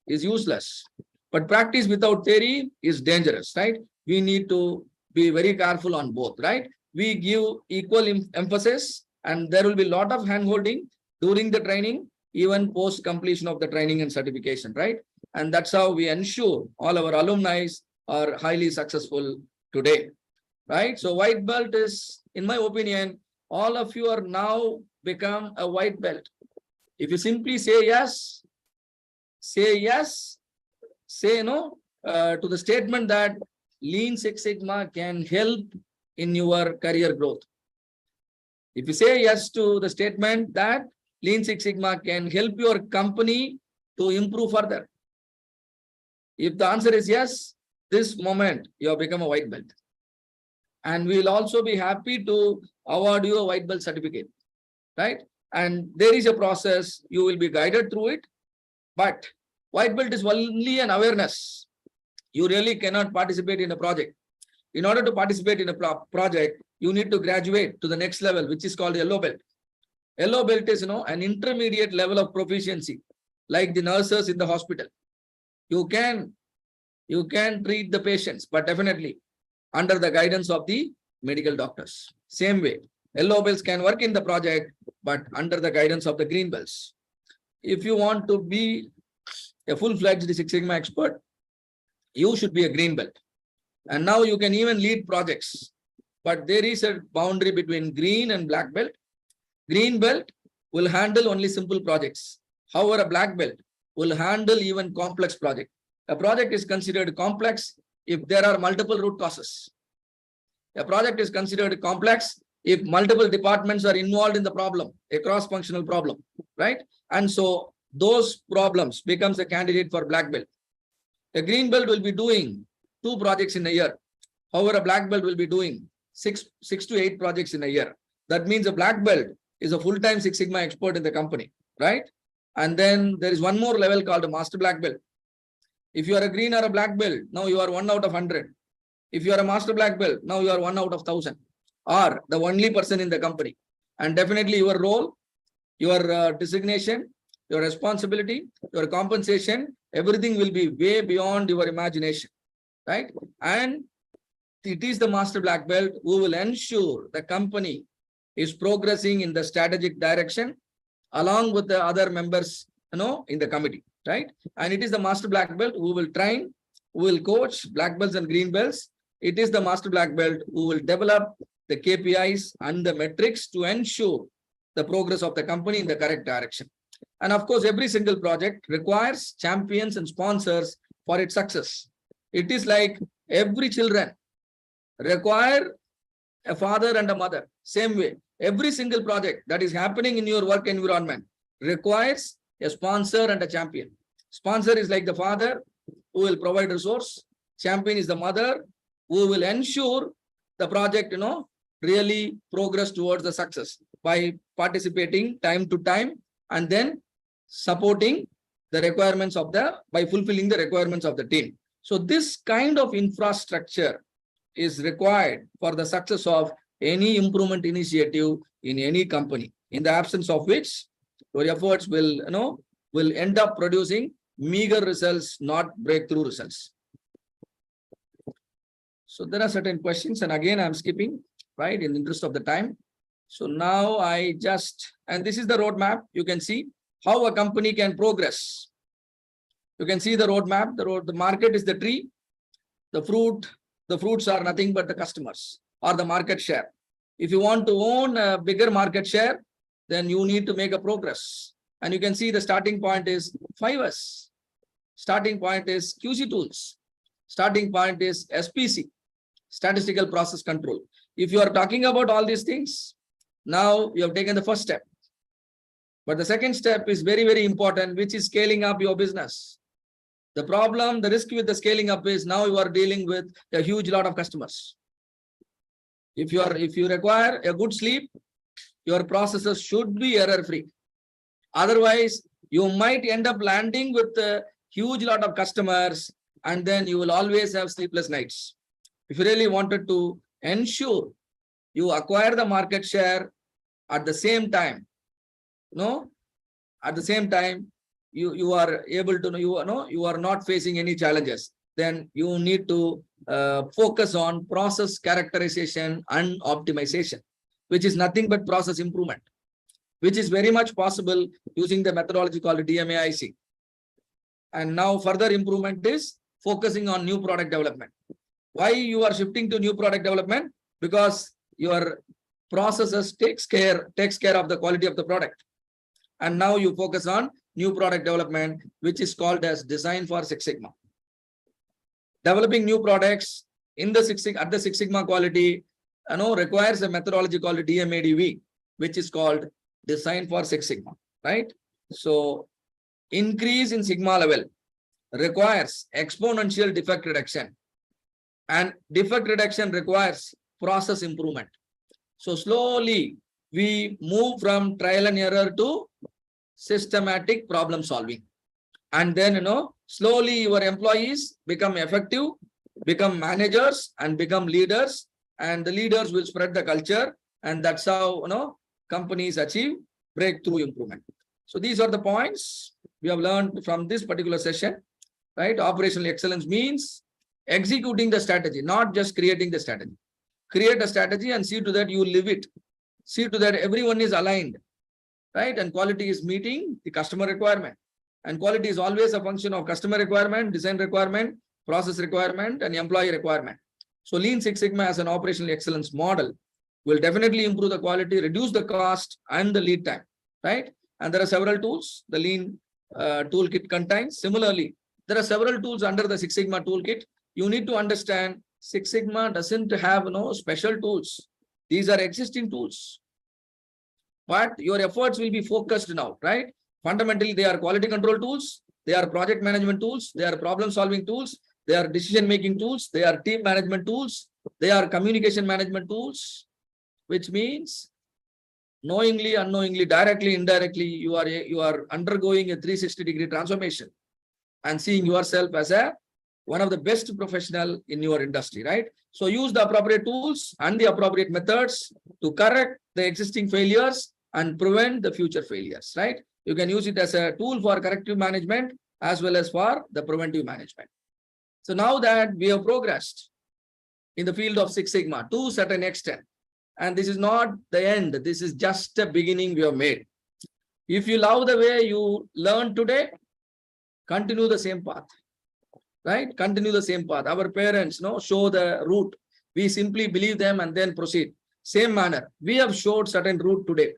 is useless, but practice without theory is dangerous, right? We need to be very careful on both, right? We give equal emphasis, and there will be a lot of hand-holding during the training, even post completion of the training and certification, right? And that's how we ensure all our alumni are highly successful today, right? So white belt is, in my opinion, all of you are now become a white belt. If you simply say yes, say no to the statement that Lean Six Sigma can help in your career growth. If you say yes to the statement that Lean Six Sigma can help your company to improve further. If the answer is yes, this moment you have become a white belt. And we will also be happy to award you a white belt certificate, right? And there is a process, you will be guided through it, but white belt is only an awareness. You really cannot participate in a project. In order to participate in a project, you need to graduate to the next level, which is called yellow belt. Yellow belt is, an intermediate level of proficiency, like the nurses in the hospital. You can treat the patients, but definitely under the guidance of the medical doctors. Same way, yellow belts can work in the project, but under the guidance of the green belts. If you want to be a full-fledged Six Sigma expert, you should be a green belt. And now you can even lead projects. But there is a boundary between green and black belt. Green belt will handle only simple projects. However, a black belt will handle even complex project. A project is considered complex if there are multiple root causes. A project is considered complex if multiple departments are involved in the problem, a cross-functional problem, right? And so those problems becomes a candidate for black belt. A green belt will be doing 2 projects in a year. However, a black belt will be doing 6 to 8 projects in a year. That means a black belt is a full-time Six Sigma expert in the company, right? And then there is one more level called a master black belt. If you are a green or a black belt, now you are 1 out of 100. If you are a master black belt, now you are 1 out of 1,000, or the only person in the company. And definitely your role, your designation, your responsibility, your compensation, everything will be way beyond your imagination, right? And it is the master black belt who will ensure the company is progressing in the strategic direction along with the other members, in the committee, right? And it is the master black belt who will train, who will coach black belts and green belts. It is the master black belt who will develop the KPIs and the metrics to ensure the progress of the company in the correct direction. And of course, every single project requires champions and sponsors for its success. It is like every children require a father and a mother. Same way, every single project that is happening in your work environment requires a sponsor and a champion. Sponsor is like the father who will provide resource. Champion is the mother who will ensure the project, really progress towards the success by participating time to time and then supporting the requirements of by fulfilling the requirements of the team. So this kind of infrastructure is required for the success of any improvement initiative in any company, in the absence of which your efforts will end up producing meager results, not breakthrough results. So there are certain questions, and again I'm skipping, right, in the interest of the time. So now and this is the roadmap. You can see how a company can progress. You can see the roadmap. The market is the tree. The fruits are nothing but the customers or the market share. If you want to own a bigger market share, then you need to make a progress. And you can see the starting point is 5S. Starting point is QC tools. Starting point is SPC, statistical process control. If you are talking about all these things, now you have taken the first step. But the second step is very, very important, which is scaling up your business. The risk with the scaling up is now you are dealing with a huge lot of customers. If you require a good sleep, your processes should be error-free. Otherwise, you might end up landing with a huge lot of customers, and then you will always have sleepless nights. If you really wanted to ensure you acquire the market share at the same time, you are able to, you are not facing any challenges, then you need to focus on process characterization and optimization, which is nothing but process improvement, which is very much possible using the methodology called DMAIC. And now further improvement is focusing on new product development. Why you are shifting to new product development? Because your processes takes care of the quality of the product. And now you focus on new product development, which is called as design for Six Sigma. Developing new products at the Six Sigma quality, requires a methodology called DMADV. which is called design for Six Sigma, right? So increase in Sigma level requires exponential defect reduction, and defect reduction requires process improvement. So slowly we move from trial and error to systematic problem solving. And then, slowly your employees become effective, become managers and become leaders, and the leaders will spread the culture. And that's how, companies achieve breakthrough improvement. So these are the points we have learned from this particular session, right? Operational excellence means executing the strategy, not just creating the strategy. Create a strategy and see to that you live it. See to that everyone is aligned, right? And quality is meeting the customer requirement. And quality is always a function of customer requirement, design requirement, process requirement, and employee requirement. So Lean Six Sigma as an operational excellence model will definitely improve the quality, reduce the cost and the lead time, right? And there are several tools the Lean toolkit contains. Similarly, there are several tools under the Six Sigma toolkit. You need to understand Six Sigma doesn't have special tools. These are existing tools. But your efforts will be focused now, right? Fundamentally, they are quality control tools, they are project management tools, they are problem-solving tools, they are decision-making tools, they are team management tools, they are communication management tools, which means knowingly, unknowingly, directly, indirectly, you are undergoing a 360-degree transformation and seeing yourself as one of the best professional in your industry, right? So use the appropriate tools and the appropriate methods to correct the existing failures and prevent the future failures, right? You can use it as a tool for corrective management as well as for the preventive management. So now that we have progressed in the field of Six Sigma to a certain extent, and this is not the end, this is just a beginning we have made. If you love the way you learn today, continue the same path, right? Continue the same path. Our parents show the route. We simply believe them and then proceed. Same manner, we have showed certain route today.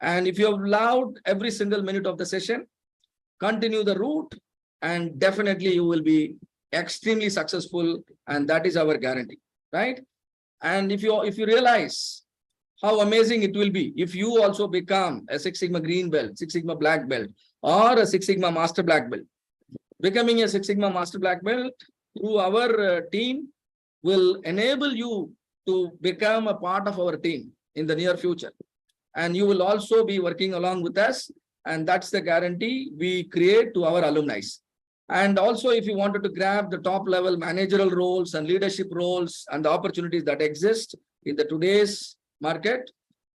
And if you have loved every single minute of the session, continue the route and definitely you will be extremely successful, and that is our guarantee, right? And if you realize how amazing it will be if you also become a Six Sigma green belt, Six Sigma black belt, or a Six Sigma master black belt. Becoming a Six Sigma master black belt through our team will enable you to become a part of our team in the near future. And you will also be working along with us. And that's the guarantee we create to our alumni. And also, if you wanted to grab the top level managerial roles and leadership roles and the opportunities that exist in the today's market,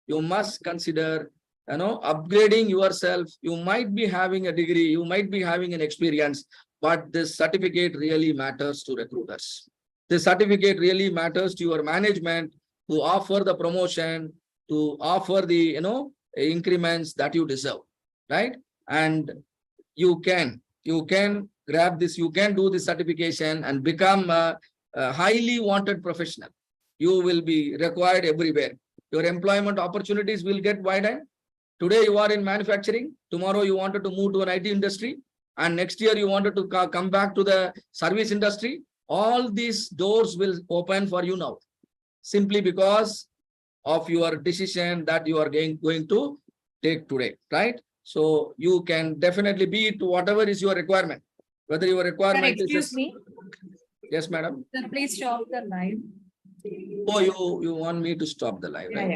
you must consider upgrading yourself. You might be having a degree, you might be having an experience, but this certificate really matters to recruiters. This certificate really matters to your management to offer the promotion, to offer the increments that you deserve, right? And you can grab this, you can do this certification and become a highly wanted professional. You will be required everywhere. Your employment opportunities will get widened. Today you are in manufacturing, tomorrow you wanted to move to an IT industry, and next year you wanted to come back to the service industry. All these doors will open for you now, simply because of your decision that you are going to take today, right? So you can definitely be it whatever is your requirement, whether your requirement Sir, excuse me. Yes, madam. Sir, please stop the live. Oh, you want me to stop the live, right? Yeah.